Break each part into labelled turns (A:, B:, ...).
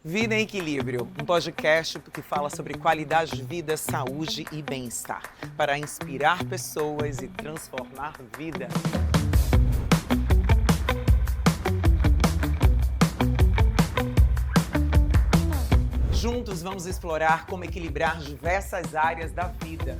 A: Vida em Equilíbrio, um podcast que fala sobre qualidade de vida, saúde e bem-estar, para inspirar pessoas e transformar vida. Juntos vamos explorar como equilibrar diversas áreas da vida.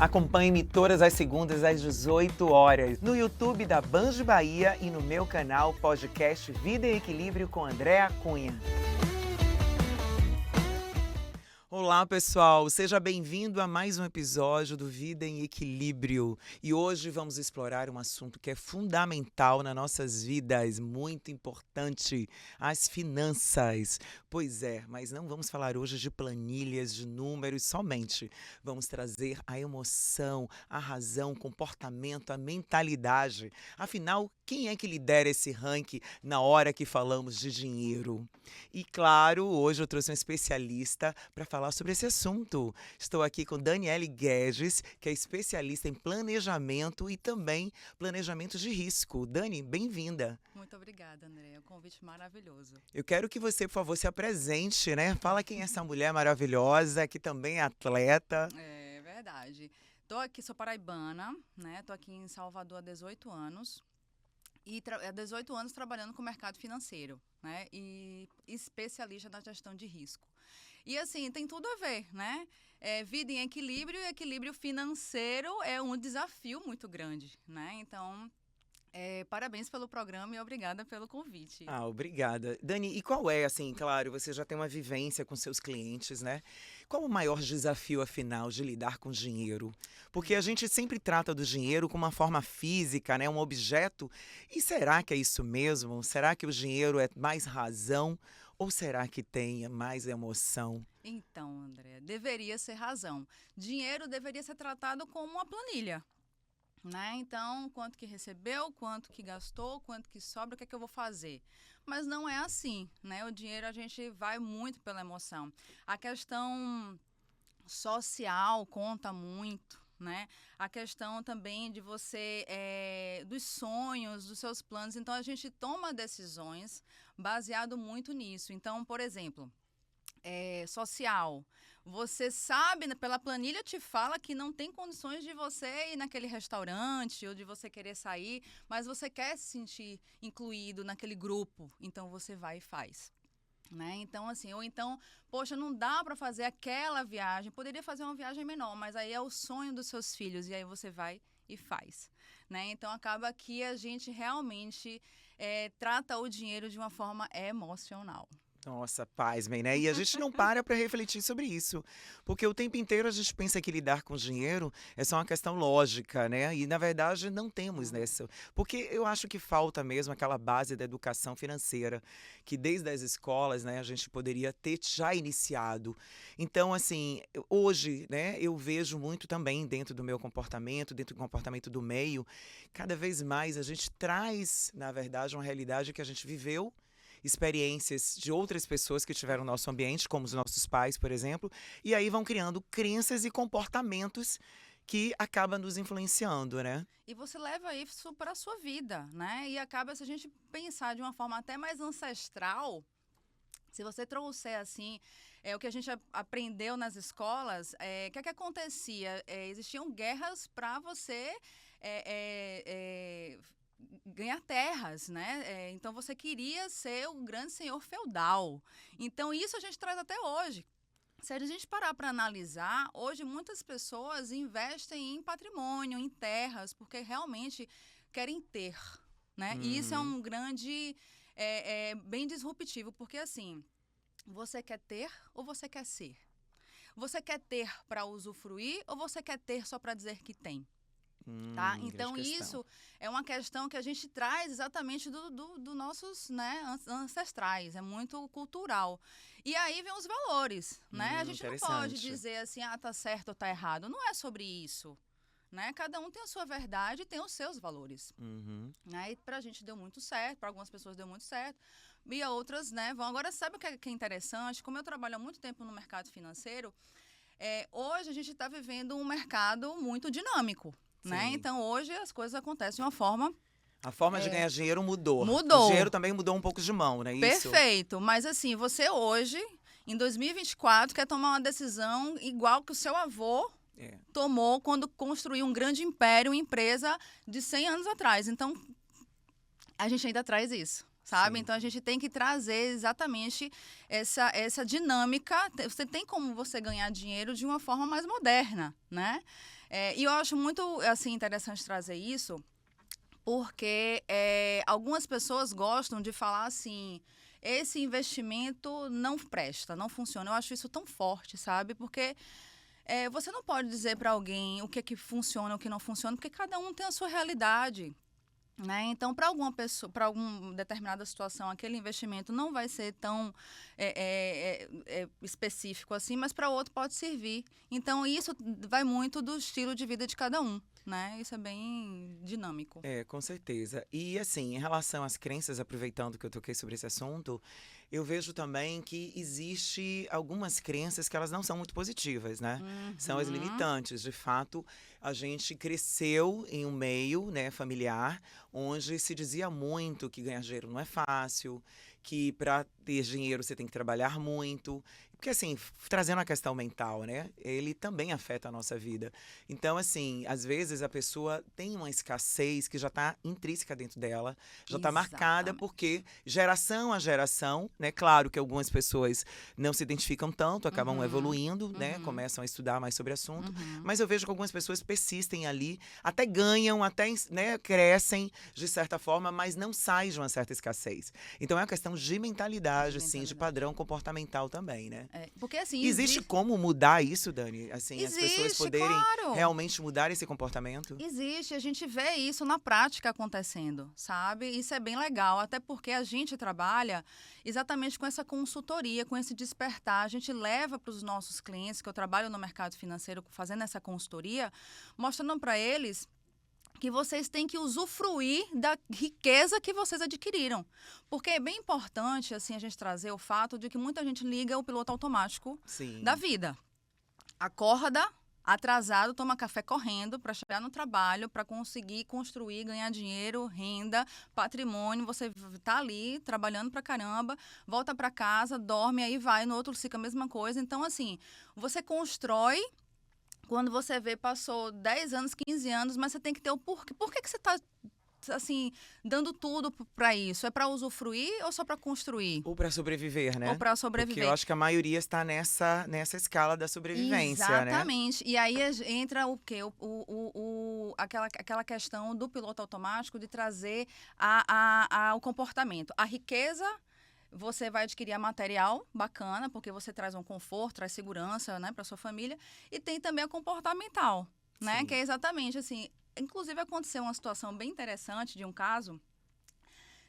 A: Acompanhe-me todas as segundas às 18 horas no YouTube da Banjo Bahia e no meu canal podcast Vida em Equilíbrio com Andréa Cunha. Olá pessoal, seja bem-vindo a mais um episódio do Vida em Equilíbrio. E hoje vamos explorar um assunto que é fundamental nas nossas vidas, muito importante, as finanças. Pois é, mas não vamos falar hoje de planilhas, de números somente. Vamos trazer a emoção, a razão, o comportamento, a mentalidade. Afinal, quem é que lidera esse ranking na hora que falamos de dinheiro? E claro, hoje eu trouxe um especialista para falar sobre esse assunto. Estou aqui com Daniele Guedes, que é especialista em planejamento e também planejamento de risco. Dani, bem-vinda.
B: Muito obrigada, André. É um convite maravilhoso.
A: Eu quero que você, por favor, se apresente, né? Fala quem é essa mulher maravilhosa, que também é atleta.
B: É verdade. Tô aqui, sou paraibana, né? Tô aqui em Salvador há 18 anos. E há 18 anos trabalhando com o mercado financeiro, né? E especialista na gestão de risco. E assim, tem tudo a ver, né? Vida em equilíbrio e equilíbrio financeiro é um desafio muito grande, né? Então, parabéns pelo programa e obrigada pelo convite.
A: Ah, obrigada. Dani, e qual é, assim, claro, você já tem uma vivência com seus clientes, né? Qual o maior desafio, afinal, de lidar com dinheiro? Porque a gente sempre trata do dinheiro como uma forma física, né? Um objeto. E será que é isso mesmo? Será que o dinheiro é mais razão? Ou será que tem mais emoção?
B: Então, André, deveria ser razão. Dinheiro deveria ser tratado como uma planilha. Né? Então, quanto que recebeu, quanto que gastou, quanto que sobra, o que é que eu vou fazer? Mas não é assim, né? O dinheiro a gente vai muito pela emoção. A questão social conta muito, né? A questão também de você, dos sonhos, dos seus planos. Então, a gente toma decisões baseado muito nisso. Então, por exemplo, social. Você sabe, pela planilha te fala que não tem condições de você ir naquele restaurante ou de você querer sair, mas você quer se sentir incluído naquele grupo, então você vai e faz. Né? Então, assim, ou então, poxa, não dá para fazer aquela viagem, poderia fazer uma viagem menor, mas aí é o sonho dos seus filhos, e aí você vai e faz. Né? Então, acaba que a gente realmente trata o dinheiro de uma forma emocional.
A: Nossa, pasmem, né? E a gente não para refletir sobre isso. Porque o tempo inteiro a gente pensa que lidar com dinheiro é só uma questão lógica, né? E na verdade não temos nessa. Porque eu acho que falta mesmo aquela base da educação financeira, que desde as escolas, né, a gente poderia ter já iniciado. Então, assim, hoje, né, eu vejo muito também dentro do meu comportamento, dentro do comportamento do meio, cada vez mais a gente traz, na verdade, uma realidade que a gente viveu, experiências de outras pessoas que tiveram no nosso ambiente, como os nossos pais, por exemplo, e aí vão criando crenças e comportamentos que acabam nos influenciando, né?
B: E você leva isso para a sua vida, né? E acaba, se a gente pensar de uma forma até mais ancestral, se você trouxer assim, o que a gente aprendeu nas escolas, o que é que acontecia? Existiam guerras para você ganhar terras, né? Então você queria ser o grande senhor feudal. Então isso a gente traz até hoje. Se a gente parar para analisar, hoje muitas pessoas investem em patrimônio, em terras, porque realmente querem ter, né? E isso é um grande, bem disruptivo, porque assim, você quer ter ou você quer ser? Você quer ter para usufruir ou você quer ter só para dizer que tem? Tá?
A: Grande
B: Então,
A: questão.
B: isso é uma questão que a gente traz exatamente do nossos, né, ancestrais, é muito cultural. E aí vem os valores, né? A gente não pode
A: Interessante.
B: dizer assim, tá certo ou tá errado. Não é sobre isso. Né? Cada um tem a sua verdade e tem os seus valores. Né? E pra gente deu muito certo, para algumas pessoas deu muito certo. E outras, né, vão. Agora, sabe o que é interessante? Como eu trabalho há muito tempo no mercado financeiro, hoje a gente está vivendo um mercado muito dinâmico. né?
A: Sim.
B: Então, hoje as coisas acontecem de uma forma
A: A forma de ganhar dinheiro mudou.
B: Mudou.
A: O dinheiro também mudou um pouco de mão, não é isso?
B: perfeito. Mas assim, você hoje, em 2024, quer tomar uma decisão igual que o seu avô
A: É.
B: tomou quando construiu um grande império, uma empresa de 100 anos atrás. Então, a gente ainda traz isso, sabe?
A: Sim.
B: Então, a gente tem que trazer exatamente essa dinâmica. Você tem como você ganhar dinheiro de uma forma mais moderna, né? E eu acho muito assim, interessante trazer isso, porque algumas pessoas gostam de falar assim, esse investimento não presta, não funciona. Eu acho isso tão forte, sabe? Porque você não pode dizer para alguém o que é que funciona, o que não funciona, porque cada um tem a sua realidade. Né? Então, para alguma pessoa, para alguma determinada situação, aquele investimento não vai ser tão específico assim, mas para outro pode servir. Então, isso vai muito do estilo de vida de cada um, né? Isso é bem dinâmico.
A: É, com certeza. E assim, em relação às crenças, aproveitando que eu toquei sobre esse assunto, eu vejo também que existe algumas crenças que elas não são muito positivas, né? São as
B: Uhum.
A: limitantes. De fato, a gente cresceu em um meio, né, familiar, onde se dizia muito que ganhar dinheiro não é fácil, que para ter dinheiro você tem que trabalhar muito. Porque assim, trazendo a questão mental, né? Ele também afeta a nossa vida. Então, assim, às vezes a pessoa tem uma escassez que já está intrínseca dentro dela, já está marcada
B: Exatamente.
A: porque geração a geração, né? Claro que algumas pessoas não se identificam tanto, acabam
B: Uhum.
A: evoluindo, né?
B: Uhum.
A: Começam a estudar mais sobre o assunto.
B: Uhum.
A: Mas eu vejo que algumas pessoas persistem ali, até ganham, até, né, crescem de certa forma, mas não saem de uma certa escassez. Então é uma questão de mentalidade, assim, de
B: mentalidade.
A: padrão comportamental também, né?
B: Porque assim,
A: Existe como mudar isso, Dani? Assim, as pessoas
B: Existe,
A: poderem
B: claro.
A: realmente mudar esse comportamento?
B: Existe, a gente vê isso na prática acontecendo, sabe? Isso é bem legal, até porque a gente trabalha exatamente com essa consultoria, com esse despertar. A gente leva para os nossos clientes, que eu trabalho no mercado financeiro fazendo essa consultoria, mostrando para eles que vocês têm que usufruir da riqueza que vocês adquiriram. Porque é bem importante assim, a gente trazer o fato de que muita gente liga o piloto automático
A: Sim.
B: da vida. Acorda atrasado, toma café correndo para chegar no trabalho, para conseguir construir, ganhar dinheiro, renda, patrimônio. Você tá ali trabalhando pra caramba, volta para casa, dorme, aí vai, no outro ciclo a mesma coisa. Então, assim, você constrói. Quando você vê, passou 10 anos, 15 anos, mas você tem que ter o porquê. Por que você está, assim, dando tudo para isso? É para usufruir ou só para construir?
A: Ou para sobreviver, né?
B: Ou para
A: Porque
B: sobreviver?
A: eu acho que a maioria está nessa escala da sobrevivência, né?
B: Exatamente. E aí entra o quê? Aquela questão do piloto automático de trazer o comportamento. A riqueza, você vai adquirir a material bacana, porque você traz um conforto, traz segurança, né, para sua família. E tem também a comportamental, né?
A: Sim.
B: Que é exatamente assim. Inclusive, aconteceu uma situação bem interessante de um caso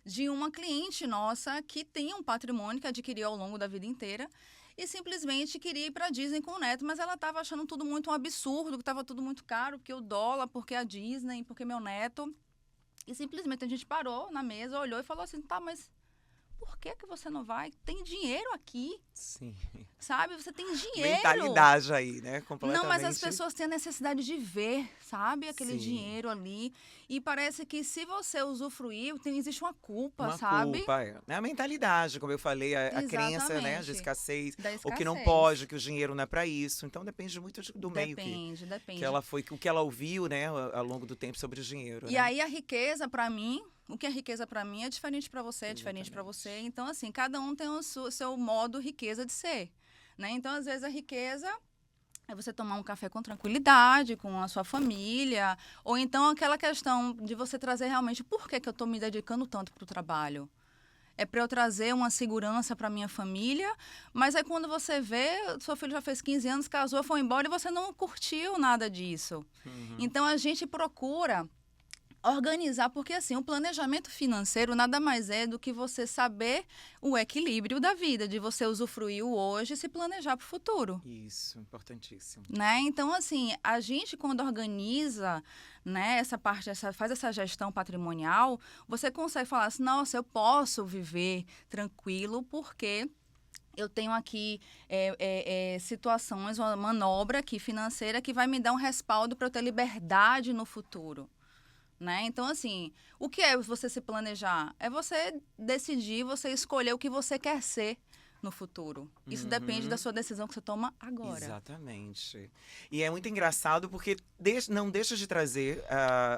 B: de uma cliente nossa que tem um patrimônio que adquiriu ao longo da vida inteira e simplesmente queria ir para a Disney com o neto, mas ela estava achando tudo muito um absurdo, que estava tudo muito caro, porque o dólar, porque a Disney, porque meu neto. E simplesmente a gente parou na mesa, olhou e falou assim, tá, mas por que você não vai? Tem dinheiro aqui,
A: Sim.
B: sabe? Você tem dinheiro.
A: Mentalidade aí, né? Completamente.
B: Não, mas as pessoas têm a necessidade de ver, sabe? Aquele
A: Sim.
B: dinheiro ali. E parece que se você usufruir, existe uma culpa,
A: Uma
B: sabe?
A: culpa, é a mentalidade, como eu falei, a crença, né, de
B: Exatamente.
A: escassez,
B: Da
A: ou que não
B: escassez.
A: pode, que o dinheiro não é para isso. Então depende muito do meio
B: Depende.
A: que ela foi, o que ela ouviu, né, ao longo do tempo sobre o dinheiro.
B: E
A: né?
B: aí a riqueza, para mim, o que é riqueza para mim é diferente para você, é diferente para você. Então, assim, cada um tem o seu modo riqueza de ser, né? Então, às vezes, a riqueza é você tomar um café com tranquilidade, com a sua família, ou então aquela questão de você trazer realmente por que eu estou me dedicando tanto para o trabalho. É para eu trazer uma segurança para minha família, mas aí quando você vê, seu filho já fez 15 anos, casou, foi embora e você não curtiu nada disso. Então, a gente procura organizar, porque assim, o planejamento financeiro nada mais é do que você saber o equilíbrio da vida, de você usufruir o hoje e se planejar para o futuro.
A: Isso, importantíssimo.
B: Né? Então, assim, a gente quando organiza, né, essa parte, faz essa gestão patrimonial, você consegue falar assim, nossa, eu posso viver tranquilo porque eu tenho aqui situações, uma manobra aqui financeira que vai me dar um respaldo para eu ter liberdade no futuro. Né? Então, assim, o que é você se planejar? É você decidir, você escolher o que você quer ser no futuro. Isso depende da sua decisão que você toma agora.
A: Exatamente. E é muito engraçado porque não deixa de trazer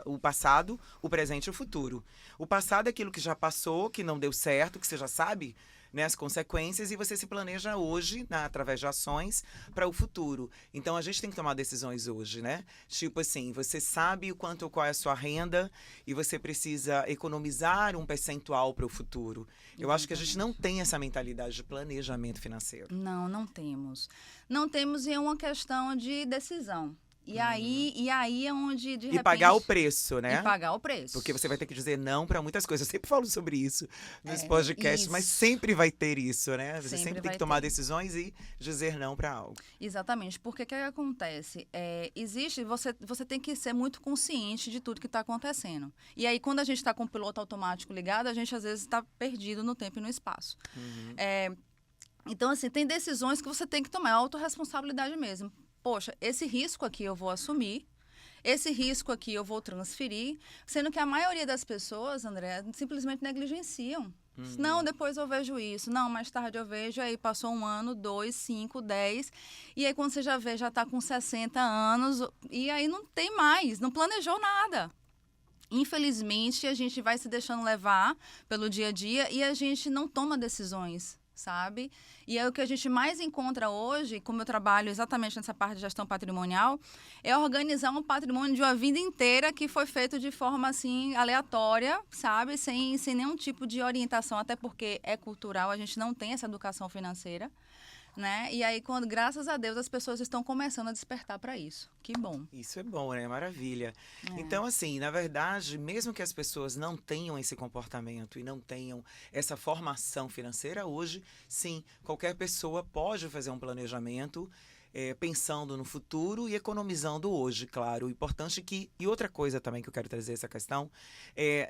A: o passado, o presente e o futuro. O passado é aquilo que já passou, que não deu certo, que você já sabe, né, as consequências, e você se planeja hoje, né, através de ações, para o futuro. Então, a gente tem que tomar decisões hoje, né? Tipo assim, você sabe qual é a sua renda e você precisa economizar um percentual para o futuro. Eu acho que a gente não tem essa mentalidade de planejamento financeiro.
B: Não, não temos. Não temos, e é uma questão de decisão. E aí é onde, de repente...
A: E pagar o preço, né?
B: E pagar o preço.
A: Porque você vai ter que dizer não para muitas coisas. Eu sempre falo sobre isso nos podcasts, mas sempre vai ter isso, né? Você sempre tem que tomar decisões e dizer não para algo.
B: Exatamente. Porque o que acontece? Você tem que ser muito consciente de tudo que está acontecendo. E aí, quando a gente está com o piloto automático ligado, a gente às vezes está perdido no tempo e no espaço. Então, assim, tem decisões que você tem que tomar, é autorresponsabilidade mesmo. Poxa, esse risco aqui eu vou assumir, esse risco aqui eu vou transferir, sendo que a maioria das pessoas, André, simplesmente negligenciam. Não, depois eu vejo isso. Não, mais tarde eu vejo. Aí passou 1 ano, 2, 5, 10. E aí quando você já vê, já está com 60 anos. E aí não tem mais, não planejou nada. Infelizmente, a gente vai se deixando levar pelo dia a dia e a gente não toma decisões, sabe? E é o que a gente mais encontra hoje, como eu trabalho exatamente nessa parte de gestão patrimonial, é organizar um patrimônio de uma vida inteira que foi feito de forma, assim, aleatória, sabe? Sem nenhum tipo de orientação, até porque é cultural, a gente não tem essa educação financeira, né? E aí, graças a Deus, as pessoas estão começando a despertar para isso. Que bom.
A: Isso é bom, né? Maravilha. Então, assim, na verdade, mesmo que as pessoas não tenham esse comportamento e não tenham essa formação financeira, hoje, sim, qualquer pessoa pode fazer um planejamento pensando no futuro e economizando hoje, claro. O importante e outra coisa também que eu quero trazer essa questão,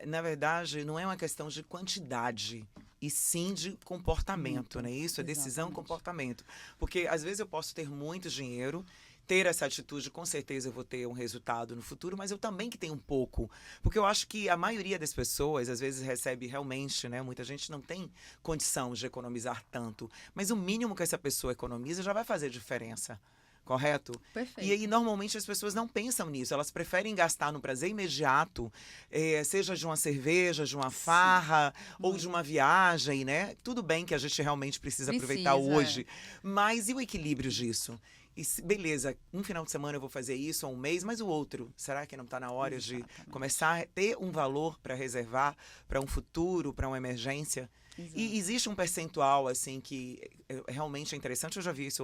A: na verdade, não é uma questão de quantidade, e sim de comportamento, né? Isso é decisão e comportamento. Porque às vezes eu posso ter muito dinheiro, ter essa atitude, com certeza eu vou ter um resultado no futuro, mas eu também que tenho um pouco. Porque eu acho que a maioria das pessoas, às vezes, recebe realmente, né? Muita gente não tem condição de economizar tanto. Mas o mínimo que essa pessoa economiza já vai fazer diferença. Correto?
B: Perfeito.
A: E aí, normalmente, as pessoas não pensam nisso. Elas preferem gastar no prazer imediato, seja de uma cerveja, de uma farra, ou de uma viagem, né? Tudo bem que a gente realmente precisa aproveitar hoje. Mas e o equilíbrio disso? E beleza, um final de semana eu vou fazer isso, ou um mês, mas o outro, será que não está na hora de começar a ter um valor para reservar para um futuro, para uma emergência? Exato. E existe um percentual, assim, que realmente é interessante, eu já vi isso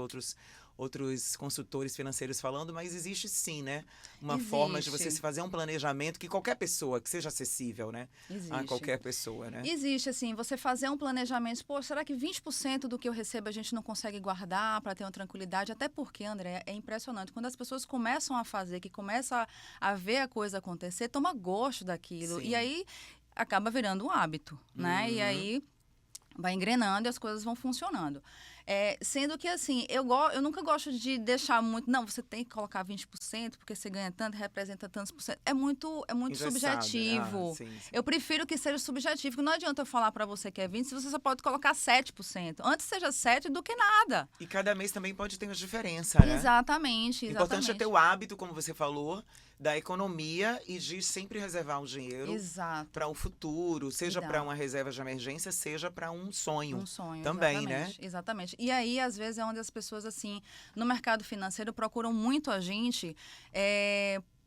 A: outros consultores financeiros falando, mas existe sim, né? Uma forma de você se fazer um planejamento que qualquer pessoa, que seja acessível, né? A qualquer pessoa, né?
B: Existe, assim, você fazer um planejamento, pô, será que 20% do que eu recebo a gente não consegue guardar para ter uma tranquilidade? Até porque, André, é impressionante. Quando as pessoas começam a fazer, que começam a ver a coisa acontecer, toma gosto daquilo. Sim. E aí acaba virando um hábito, né? E aí vai engrenando e as coisas vão funcionando. Sendo que, assim, eu nunca gosto de deixar muito... Não, você tem que colocar 20%, porque você ganha tanto, representa tantos por cento. É muito subjetivo. Sim. Eu prefiro que seja subjetivo, porque não adianta eu falar para você que é 20%, se você só pode colocar 7%. Antes seja 7% do que nada.
A: E cada mês também pode ter uma diferença, né?
B: Exatamente.
A: O importante é ter o hábito, como você falou, da economia e de sempre reservar um dinheiro para um futuro, seja para uma reserva de emergência, seja para um sonho.
B: Um sonho,
A: também,
B: exatamente,
A: né?
B: Exatamente. E aí, às vezes, é onde as pessoas, assim, no mercado financeiro, procuram muito a gente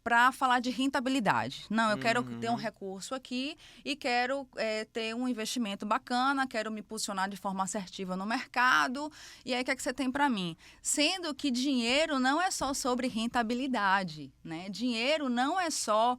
B: para falar de rentabilidade. Não, eu quero ter um recurso aqui e quero ter um investimento bacana, quero me posicionar de forma assertiva no mercado. E aí, o que é que você tem para mim? Sendo que dinheiro não é só sobre rentabilidade, né? Dinheiro não é só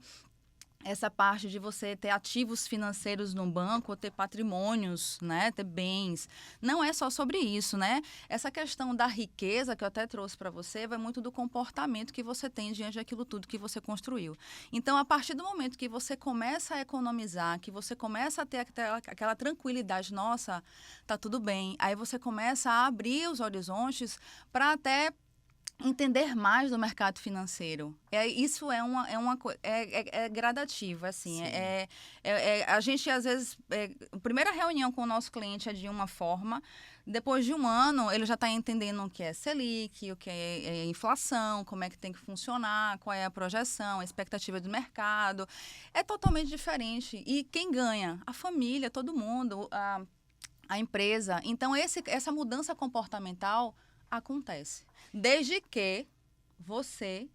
B: essa parte de você ter ativos financeiros no banco, ou ter patrimônios, né, ter bens. Não é só sobre isso, né? Essa questão da riqueza que eu até trouxe para você vai muito do comportamento que você tem diante daquilo tudo que você construiu. Então, a partir do momento que você começa a economizar, que você começa a ter aquela tranquilidade, nossa, tá tudo bem. Aí você começa a abrir os horizontes para até entender mais do mercado financeiro. Isso é gradativo, assim.
A: Sim.
B: A gente, às vezes, a primeira reunião com o nosso cliente é de uma forma, depois de um ano, ele já está entendendo o que é Selic, o que é inflação, como é que tem que funcionar, qual é a projeção, a expectativa do mercado. É totalmente diferente. E quem ganha? A família, todo mundo, a empresa. Então, essa mudança comportamental acontece. Desde que você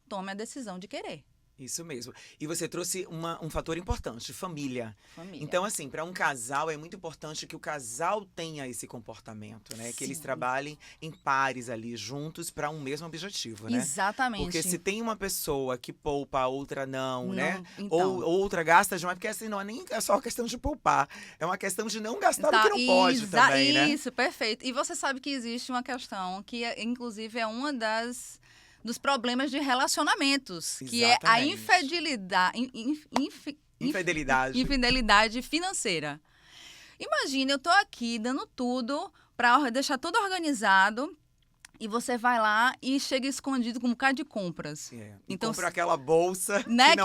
B: tome a decisão de querer.
A: Isso mesmo. E você trouxe um fator importante, família.
B: Família.
A: Então, assim, para um casal é muito importante que o casal tenha esse comportamento, né? Que eles
B: Sim.
A: trabalhem em pares ali, juntos, para um mesmo objetivo, né?
B: Exatamente.
A: Porque se tem uma pessoa que poupa, a outra não, né?
B: Então.
A: Ou outra gasta demais, porque assim, não é nem só uma questão de poupar, é uma questão de não gastar o que não pode também, né?
B: Isso, perfeito. E você sabe que existe uma questão que, inclusive, é uma dos problemas de relacionamentos, que é a infidelidade financeira. Imagina, eu tô aqui dando tudo para deixar tudo organizado e você vai lá e chega escondido com um bocado de compras.
A: E
B: então,
A: compra aquela bolsa.
B: Né?
A: Que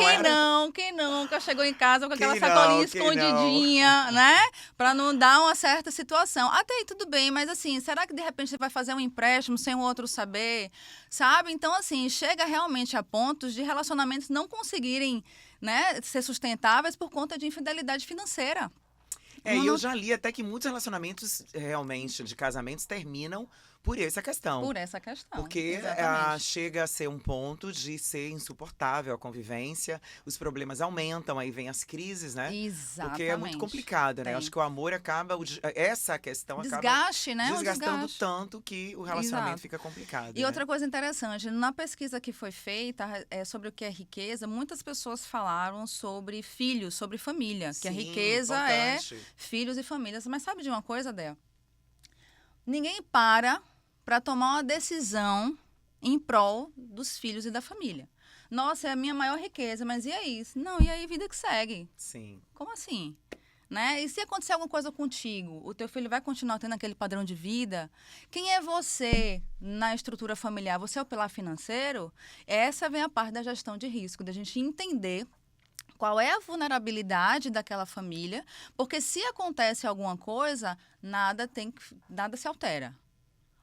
B: Quem nunca chegou em casa com aquela sacolinha escondidinha, né? Para não dar uma certa situação. Até aí tudo bem, mas assim, será que de repente você vai fazer um empréstimo sem o outro saber? Sabe? Então, assim, chega realmente a pontos de relacionamentos não conseguirem, né, ser sustentáveis por conta de infidelidade financeira.
A: E eu já li até que muitos relacionamentos realmente de casamentos terminam por essa questão.
B: Por essa questão.
A: Porque chega a ser um ponto de ser insuportável a convivência, os problemas aumentam, aí vem as crises, né?
B: Exatamente.
A: Porque é muito complicado, né? Acho que o amor acaba, essa questão
B: Desgaste,
A: acaba desgastando
B: desgaste.
A: tanto que o relacionamento fica complicado.
B: E outra coisa interessante, na pesquisa que foi feita sobre o que é riqueza, muitas pessoas falaram sobre filhos, sobre família, que a riqueza
A: importante.
B: É filhos e famílias. Mas sabe de uma coisa, Dé? Ninguém para tomar uma decisão em prol dos filhos e da família. Nossa, é a minha maior riqueza, mas e aí? Não, e aí vida que segue.
A: Sim.
B: Como assim? Né? E se acontecer alguma coisa contigo, o teu filho vai continuar tendo aquele padrão de vida? Quem é você na estrutura familiar? Você é o pilar financeiro? Essa vem a parte da gestão de risco, da gente entender qual é a vulnerabilidade daquela família, porque se acontece alguma coisa, nada se altera.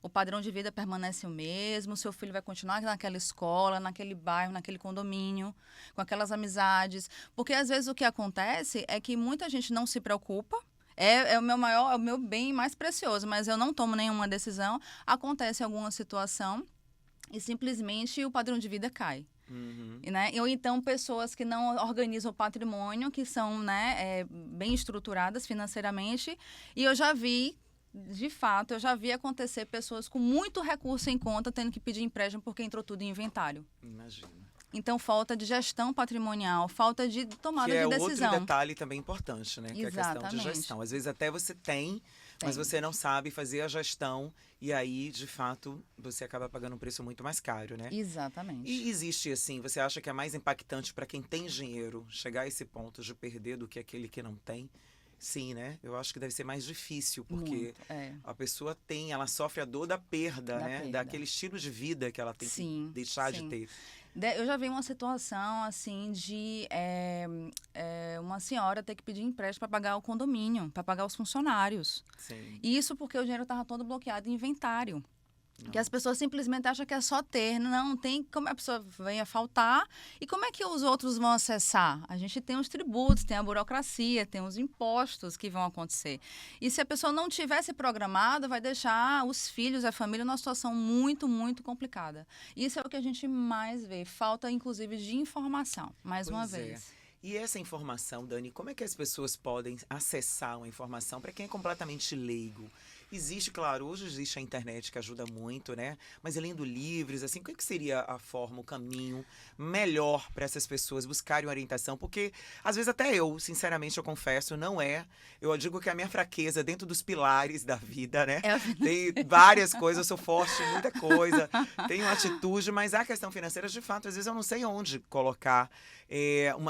B: O padrão de vida permanece o mesmo, o seu filho vai continuar naquela escola, naquele bairro, naquele condomínio, com aquelas amizades. Porque, às vezes, o que acontece é que muita gente não se preocupa. É o meu bem mais precioso, mas eu não tomo nenhuma decisão. Acontece alguma situação e simplesmente o padrão de vida cai. Né? Ou então pessoas que não organizam o patrimônio, que são, né, bem estruturadas financeiramente. E eu já vi... De fato, eu já vi acontecer pessoas com muito recurso em conta tendo que pedir empréstimo porque entrou tudo em inventário.
A: Imagina.
B: Então, falta de gestão patrimonial, falta de tomada de decisão.
A: Que é outro detalhe também importante, né? Que é a questão de gestão. Às vezes até você tem, mas você não sabe fazer a gestão e aí, de fato, você acaba pagando um preço muito mais caro, né?
B: Exatamente.
A: E existe, assim, você acha que é mais impactante para quem tem dinheiro chegar a esse ponto de perder do que aquele que não tem? Sim, né? Eu acho que deve ser mais difícil, porque a pessoa ela sofre a dor da perda, né? Daquele estilo de vida que ela tem que deixar de ter.
B: Eu já vi uma situação, assim, de uma senhora ter que pedir empréstimo para pagar o condomínio, para pagar os funcionários.
A: Sim.
B: E isso porque o dinheiro estava todo bloqueado em inventário. Que as pessoas simplesmente acham que é só ter, não tem como a pessoa venha faltar. E como é que os outros vão acessar? A gente tem os tributos, tem a burocracia, tem os impostos que vão acontecer. E se a pessoa não tivesse programado, vai deixar os filhos, a família, numa situação muito, muito complicada. Isso é o que a gente mais vê. Falta, inclusive, de informação, mais uma vez.
A: E essa informação, Dani, como é que as pessoas podem acessar uma informação para quem é completamente leigo? Existe, claro, hoje existe a internet que ajuda muito, né? Mas lendo livros, assim, qual que seria a forma, o caminho melhor para essas pessoas buscarem orientação? Porque, às vezes, até eu, sinceramente, eu confesso, não é. Eu digo que a minha fraqueza dentro dos pilares da vida, né?
B: É,
A: Tem várias coisas, eu sou forte em muita coisa, tenho atitude, mas a questão financeira, de fato, às vezes eu não sei onde colocar,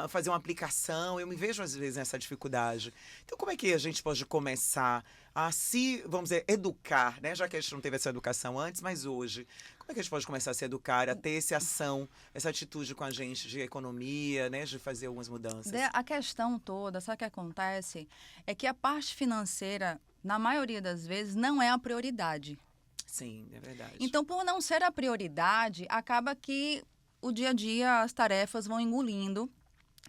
A: fazer uma aplicação, eu me vejo, às vezes, nessa dificuldade. Então, como é que a gente pode começar a se, vamos dizer, educar, né? Já que a gente não teve essa educação antes, mas hoje, como é que a gente pode começar a se educar, a ter essa ação, essa atitude com a gente de economia, né? De fazer algumas mudanças?
B: A questão toda, sabe o que acontece? É que a parte financeira, na maioria das vezes, não é a prioridade.
A: Sim, é verdade.
B: Então, por não ser a prioridade, acaba que o dia a dia, as tarefas vão engolindo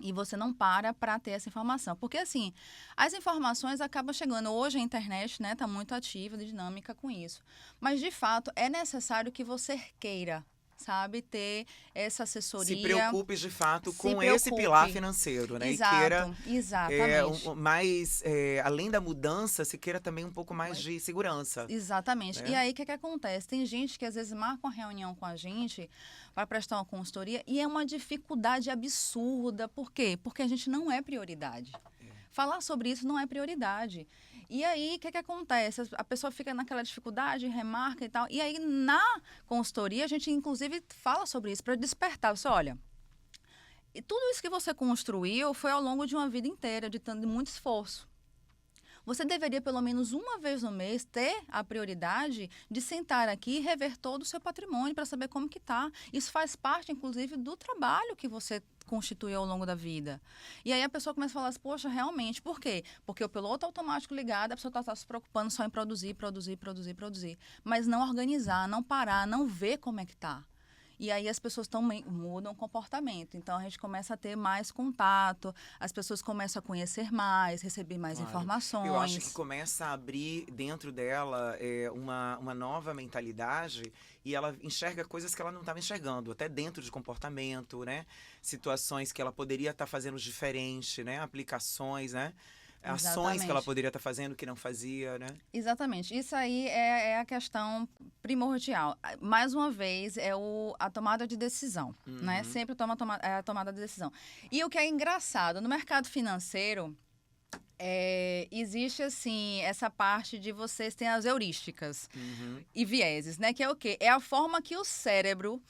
B: e você não para ter essa informação. Porque, assim, as informações acabam chegando. Hoje a internet, né, está muito ativa, dinâmica com isso. Mas, de fato, é necessário que você queira, sabe, ter essa assessoria.
A: Se preocupe, de fato,
B: Se
A: com
B: preocupe.
A: esse pilar financeiro, né?
B: Exato,
A: E queira
B: exatamente.
A: mais, além da mudança, se queira também um pouco mais de segurança.
B: Exatamente.
A: Né?
B: E aí, o que acontece? Tem gente que às vezes marca uma reunião com a gente para prestar uma consultoria e é uma dificuldade absurda. Por quê? Porque a gente não é prioridade. Falar sobre isso não é prioridade. E aí, o que acontece? A pessoa fica naquela dificuldade, remarca e tal. E aí, na consultoria, a gente, inclusive, fala sobre isso para despertar. Você olha, e tudo isso que você construiu foi ao longo de uma vida inteira, de muito esforço. Você deveria, pelo menos uma vez no mês, ter a prioridade de sentar aqui e rever todo o seu patrimônio para saber como que está. Isso faz parte, inclusive, do trabalho que você constitui ao longo da vida. E aí a pessoa começa a falar assim, poxa, realmente, por quê? Porque o piloto automático ligado, a pessoa está se preocupando só em produzir, mas não organizar, não parar, não ver como é que está. E aí as pessoas mudam o comportamento. Então, a gente começa a ter mais contato, as pessoas começam a conhecer mais, receber mais informações.
A: Eu acho que começa a abrir dentro dela uma nova mentalidade e ela enxerga coisas que ela não estava enxergando, até dentro de comportamento, né? Situações que ela poderia estar fazendo diferente, né? Aplicações, né? Ações que ela poderia estar fazendo que não fazia, né?
B: Exatamente. Isso aí é a questão primordial. Mais uma vez, a tomada de decisão, né? Sempre a tomada de decisão. E o que é engraçado, no mercado financeiro, existe, assim, essa parte de vocês terem as heurísticas e vieses, né? Que é o quê? É a forma que o cérebro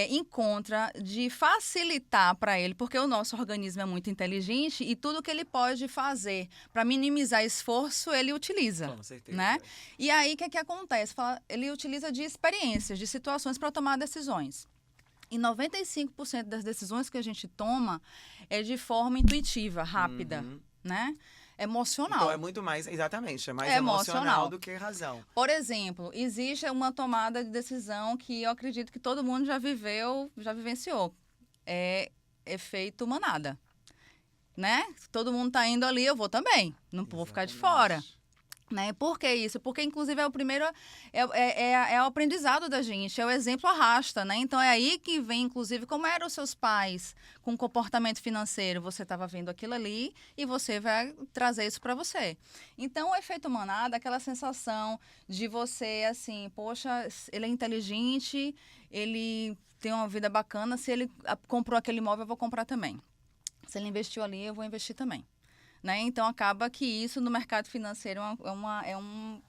B: encontra de facilitar para ele, porque o nosso organismo é muito inteligente e tudo que ele pode fazer para minimizar esforço, ele utiliza.
A: Com certeza.
B: Né? E aí, o que acontece? Ele utiliza de experiências, de situações para tomar decisões. E 95% das decisões que a gente toma é de forma intuitiva, rápida, né? Emocional.
A: Então é muito mais, exatamente, é mais emocional do que razão.
B: Por exemplo, existe uma tomada de decisão que eu acredito que todo mundo já vivenciou. É efeito manada, né? Todo mundo tá indo ali, eu vou também. Não vou ficar de fora. Né? Por que isso? Porque, inclusive, é o primeiro, é o aprendizado da gente, é o exemplo arrasta, né? Então, é aí que vem, inclusive, como eram os seus pais com comportamento financeiro. Você estava vendo aquilo ali e você vai trazer isso para você. Então, o efeito manada, aquela sensação de você, assim, poxa, ele é inteligente, ele tem uma vida bacana, se ele comprou aquele imóvel, eu vou comprar também. Se ele investiu ali, eu vou investir também. Né? Então, acaba que isso no mercado financeiro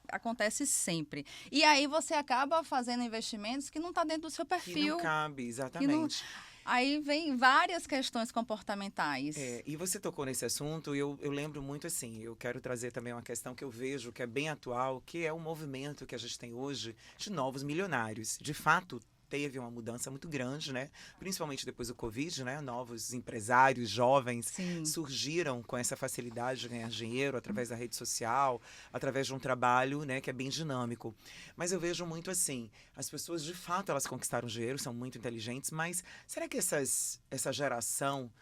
B: acontece sempre. E aí, você acaba fazendo investimentos que não está dentro do seu perfil.
A: Que não cabe, exatamente.
B: Aí vem várias questões comportamentais.
A: E você tocou nesse assunto e eu lembro muito assim, eu quero trazer também uma questão que eu vejo que é bem atual, que é o movimento que a gente tem hoje de novos milionários. De fato, teve uma mudança muito grande, né? Principalmente depois do Covid, né? Novos empresários jovens surgiram com essa facilidade de ganhar dinheiro através da rede social, através de um trabalho, né, que é bem dinâmico. Mas eu vejo muito assim, as pessoas de fato elas conquistaram dinheiro, são muito inteligentes, mas será que essa geração,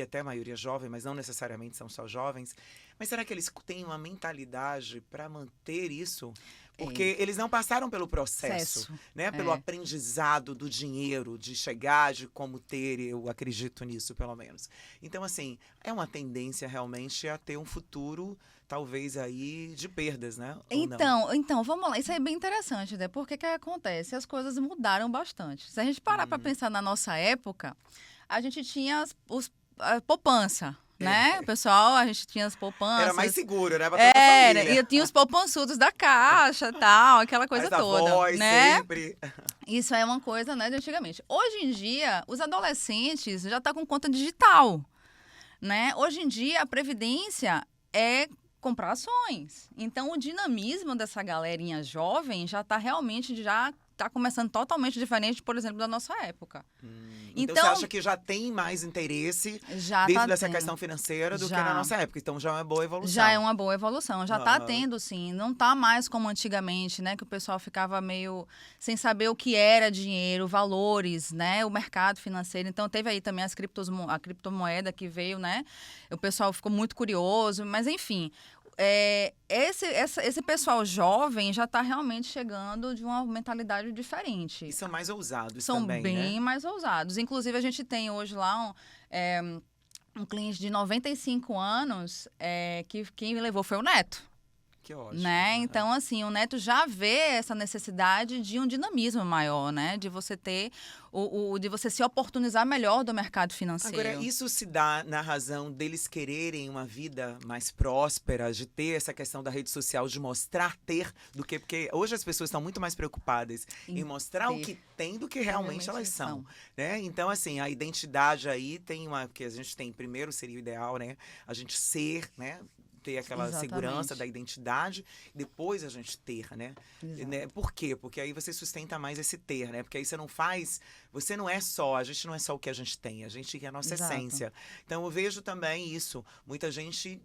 A: até a maioria jovem, mas não necessariamente são só jovens, mas será que eles têm uma mentalidade para manter isso? Porque eles não passaram pelo processo, né? Pelo aprendizado do dinheiro, de chegar, de como ter, eu acredito nisso, pelo menos. Então, assim, é uma tendência realmente a ter um futuro, talvez aí, de perdas, né? Ou não?
B: Então, vamos lá. Isso aí é bem interessante, né? Porque que acontece? As coisas mudaram bastante. Se a gente parar para pensar na nossa época, a gente tinha a poupança. Né? O pessoal, a gente tinha as poupanças.
A: Era mais seguro, né? Pra toda a família.
B: E tinha os poupançudos da caixa e tal, aquela coisa
A: As
B: toda.
A: avós,
B: né?
A: sempre.
B: Isso é uma coisa, né, de antigamente. Hoje em dia, os adolescentes já estão com conta digital. Né? Hoje em dia, a previdência é comprar ações. Então, o dinamismo dessa galerinha jovem já está realmente, já está começando totalmente diferente, por exemplo, da nossa época.
A: Então, você acha que já tem mais interesse dentro dessa questão financeira do que na nossa época? Então, já é uma boa evolução.
B: Já é uma boa evolução. Já está tendo, sim. Não está mais como antigamente, né? Que o pessoal ficava meio sem saber o que era dinheiro, valores, né? O mercado financeiro. Então, teve aí também a criptomoeda que veio, né? O pessoal ficou muito curioso. Mas, enfim... esse pessoal jovem já está realmente chegando de uma mentalidade diferente.
A: E são mais ousados
B: são
A: também,
B: bem
A: né?
B: mais ousados. Inclusive, a gente tem hoje lá um cliente de 95 anos que quem me levou foi o neto.
A: Que ótimo.
B: Né? Então, assim, o neto já vê essa necessidade de um dinamismo maior, né? De você ter de você se oportunizar melhor do mercado financeiro.
A: Agora, isso se dá na razão deles quererem uma vida mais próspera, de ter essa questão da rede social, de mostrar ter, do que... Porque hoje as pessoas estão muito mais preocupadas em mostrar o que tem do que realmente elas são. Né? Então, assim, a identidade aí tem uma... Porque a gente tem, primeiro seria o ideal, né? A gente ser, né? Ter aquela segurança da identidade, depois a gente ter, né? Por quê? Porque aí você sustenta mais esse ter, né? Porque aí você não é só, a gente não é só o que a gente tem, a gente é a nossa essência. Então eu vejo também isso, muita gente,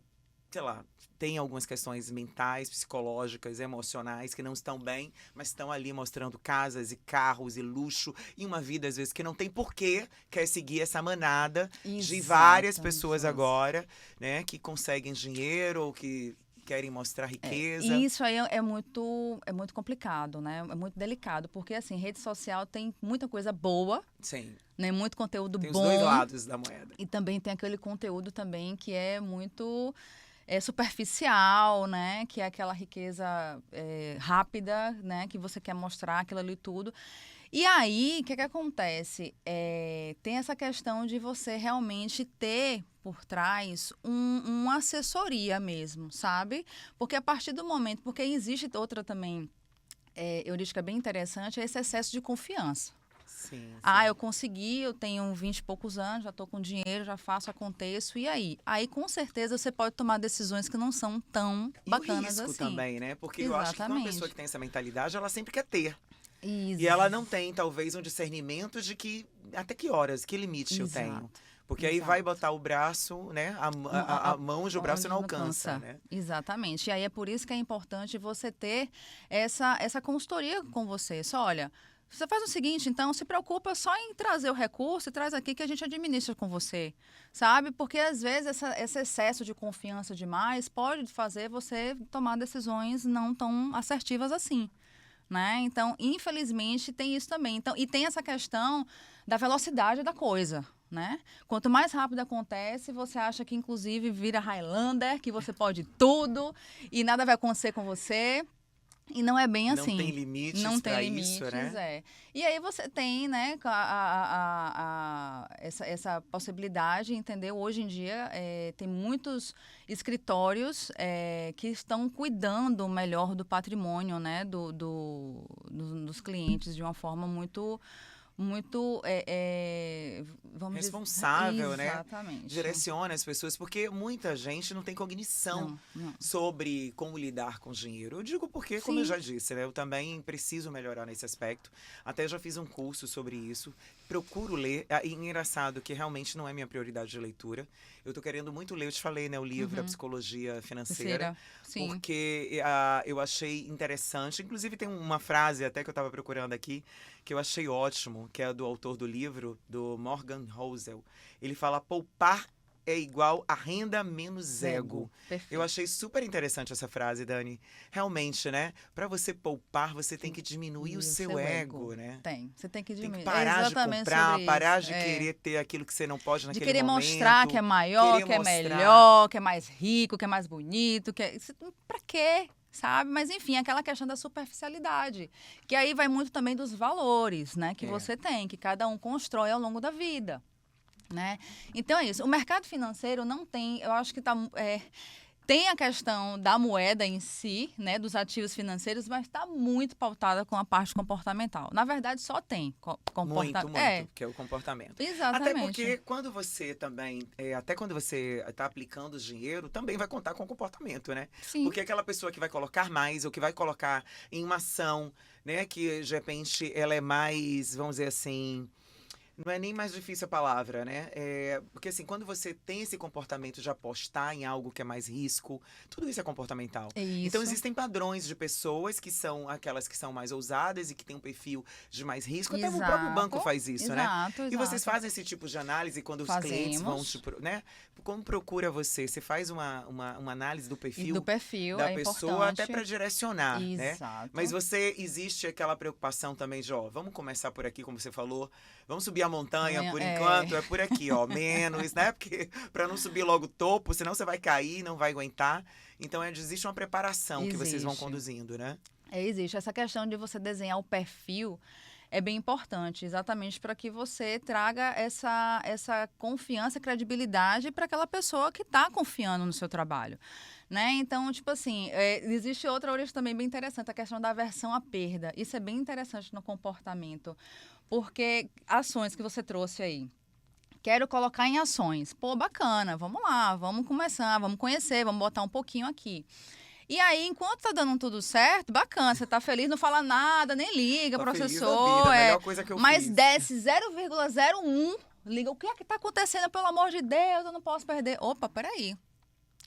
A: sei lá, tem algumas questões mentais, psicológicas, emocionais que não estão bem, mas estão ali mostrando casas e carros e luxo e uma vida, às vezes, que não tem porquê, quer seguir essa manada de várias pessoas agora, né, que conseguem dinheiro ou que querem mostrar riqueza.
B: E isso aí é muito complicado, né? É muito delicado, porque, assim, rede social tem muita coisa boa.
A: Sim.
B: Né? Muito conteúdo
A: tem
B: bom.
A: Tem os dois lados da moeda.
B: E também tem aquele conteúdo também que é muito... superficial, né? Que é aquela riqueza rápida, né? Que você quer mostrar aquilo ali tudo. E aí, o que acontece? Tem essa questão de você realmente ter por trás uma assessoria mesmo, sabe? Porque a partir do momento... Porque existe outra também heurística bem interessante, é esse excesso de confiança.
A: Sim.
B: Eu consegui, eu tenho 20 e poucos anos, já estou com dinheiro, já faço, aconteço, e aí? Aí, com certeza, você pode tomar decisões que não são tão bacanas
A: assim. E o risco também, né? Porque eu acho que uma pessoa que tem essa mentalidade, ela sempre quer ter. E ela não tem, talvez, um discernimento de que até que horas, que limite eu tenho. Porque aí vai botar o braço, né? A mão de o braço não alcança, né?
B: Exatamente. E aí é por isso que é importante você ter essa consultoria com você. Só, olha... Você faz o seguinte, então, se preocupa só em trazer o recurso e traz aqui que a gente administra com você, sabe? Porque, às vezes, esse excesso de confiança demais pode fazer você tomar decisões não tão assertivas assim, né? Então, infelizmente, tem isso também. Então, e tem essa questão da velocidade da coisa, né? Quanto mais rápido acontece, você acha que, inclusive, vira Highlander, que você pode tudo e nada vai acontecer com você. E não é bem assim.
A: Não tem limites para isso, né?
B: E aí você tem, né, essa possibilidade, entendeu? Hoje em dia tem muitos escritórios que estão cuidando melhor do patrimônio, né, dos clientes de uma forma muito vamos
A: responsável,
B: dizer,
A: né?
B: Exatamente.
A: Direciona as pessoas, porque muita gente não tem cognição sobre como lidar com dinheiro. Eu digo porque, como eu já disse, né? Eu também preciso melhorar nesse aspecto. Até já fiz um curso sobre isso. Procuro ler. E engraçado que realmente não é minha prioridade de leitura. Eu tô querendo muito ler, eu te falei, né? O livro A Psicologia Financeira.
B: Sim.
A: Porque eu achei interessante. Inclusive tem uma frase até que eu estava procurando aqui, que eu achei ótimo, que é do autor do livro, do Morgan Housel. Ele fala: poupar é igual a renda menos ego.
B: Perfeito.
A: Eu achei super interessante essa frase, Dani. Realmente, né? Para você poupar, você tem que diminuir o seu ego, né?
B: Tem. Você tem que
A: Tem
B: diminuir.
A: que parar de
B: Exatamente
A: comprar,
B: sobre
A: parar
B: isso.
A: de querer ter aquilo que você não pode
B: De
A: naquele
B: querer
A: momento.
B: mostrar que é maior, que é melhor, que é mais rico, que é mais bonito, pra quê? Sabe? Mas, enfim, aquela questão da superficialidade, que aí vai muito também dos valores, né? Que você tem, que cada um constrói ao longo da vida, né? Então, é isso. O mercado financeiro não tem, eu acho que tem a questão da moeda em si, né, dos ativos financeiros, mas está muito pautada com a parte comportamental. Na verdade, só tem comportamento.
A: Muito, que é o comportamento.
B: Exatamente.
A: Até porque quando você também, até quando você está aplicando o dinheiro, também vai contar com o comportamento, né?
B: Sim.
A: Porque aquela pessoa que vai colocar mais, ou que vai colocar em uma ação, né, que de repente ela é mais, vamos dizer assim, não é nem mais difícil a palavra, né? Porque assim, quando você tem esse comportamento de apostar em algo que é mais risco, tudo isso é comportamental.
B: Isso.
A: Então existem padrões de pessoas que são aquelas que são mais ousadas e que têm um perfil de mais risco. Até o próprio banco faz isso, né?
B: Exato.
A: E vocês fazem esse tipo de análise quando os clientes vão, né? Como procura você? Você faz uma análise do perfil, da pessoa até para direcionar,
B: Exato.
A: né? Mas existe aquela preocupação também de, vamos começar por aqui, como você falou, vamos subir a montanha por enquanto, é por aqui, menos, né? Porque para não subir logo o topo, senão você vai cair, não vai aguentar. Então, existe uma preparação que vocês vão conduzindo, né?
B: Existe. Essa questão de você desenhar o perfil é bem importante, exatamente para que você traga essa confiança, credibilidade para aquela pessoa que está confiando no seu trabalho, né? Então, tipo assim, existe outra origem também bem interessante, a questão da aversão à perda. Isso é bem interessante no comportamento, porque ações que você trouxe aí, quero colocar em ações. Pô, bacana, vamos lá, vamos começar, vamos conhecer, vamos botar um pouquinho aqui. E aí, enquanto tá dando tudo certo, bacana, você tá feliz, não fala nada, nem liga, professor.
A: Vida, a melhor coisa que eu
B: mas
A: fiz.
B: desce 0,01, liga, o que é que tá acontecendo, pelo amor de Deus, eu não posso perder. Opa, peraí.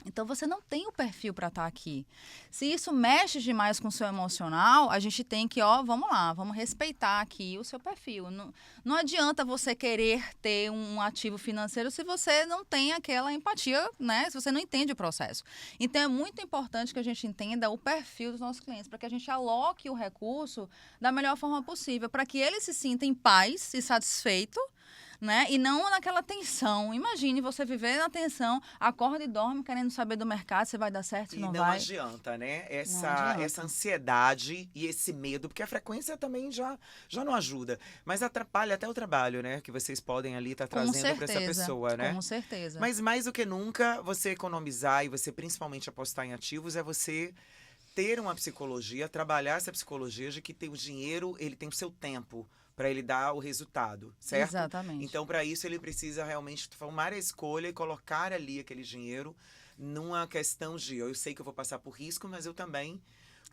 B: Então, você não tem o perfil para estar aqui. Se isso mexe demais com o seu emocional, a gente tem que, vamos lá, vamos respeitar aqui o seu perfil. Não adianta você querer ter um ativo financeiro se você não tem aquela empatia, né? Se você não entende o processo. Então, é muito importante que a gente entenda o perfil dos nossos clientes, para que a gente aloque o recurso da melhor forma possível, para que eles se sintam em paz e satisfeito, né? E não naquela tensão. Imagine você viver na tensão, acorda e dorme querendo saber do mercado, se vai dar certo, se não vai.
A: E não adianta, né? Essa ansiedade e esse medo, porque a frequência também já não ajuda. Mas atrapalha até o trabalho, né? Que vocês podem ali estar trazendo para essa pessoa, né?
B: Com certeza.
A: Mas mais do que nunca, você economizar e você principalmente apostar em ativos é você ter uma psicologia, trabalhar essa psicologia de que o dinheiro, ele tem o seu tempo para ele dar o resultado, certo?
B: Exatamente.
A: Então, para isso, ele precisa realmente tomar a escolha e colocar ali aquele dinheiro numa questão de, eu sei que eu vou passar por risco, mas eu também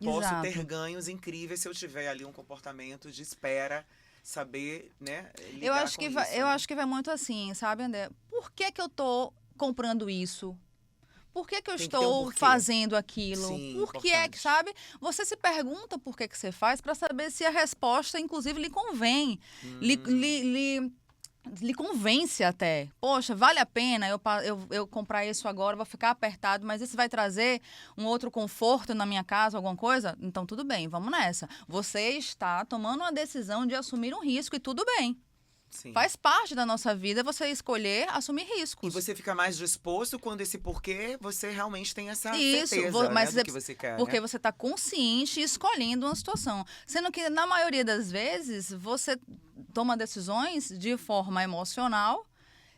A: posso ter ganhos incríveis se eu tiver ali um comportamento de espera, saber, né, lidar
B: eu acho
A: com
B: que
A: isso,
B: vai,
A: né?
B: Eu acho que vai muito assim, sabe, André? Por que eu tô comprando isso? Por que eu estou fazendo aquilo?
A: Sim,
B: por que é que, sabe? Você se pergunta por que você faz para saber se a resposta, inclusive, lhe convém. Lhe convence até. Poxa, vale a pena eu comprar isso agora, vou ficar apertado, mas isso vai trazer um outro conforto na minha casa, alguma coisa? Então, tudo bem, vamos nessa. Você está tomando uma decisão de assumir um risco e tudo bem.
A: Sim.
B: Faz parte da nossa vida você escolher assumir riscos.
A: E você fica mais disposto quando esse porquê você realmente tem essa certeza,
B: mas
A: né, do que você quer.
B: Porque
A: né?
B: você está consciente e escolhendo uma situação. Sendo que, na maioria das vezes, você toma decisões de forma emocional,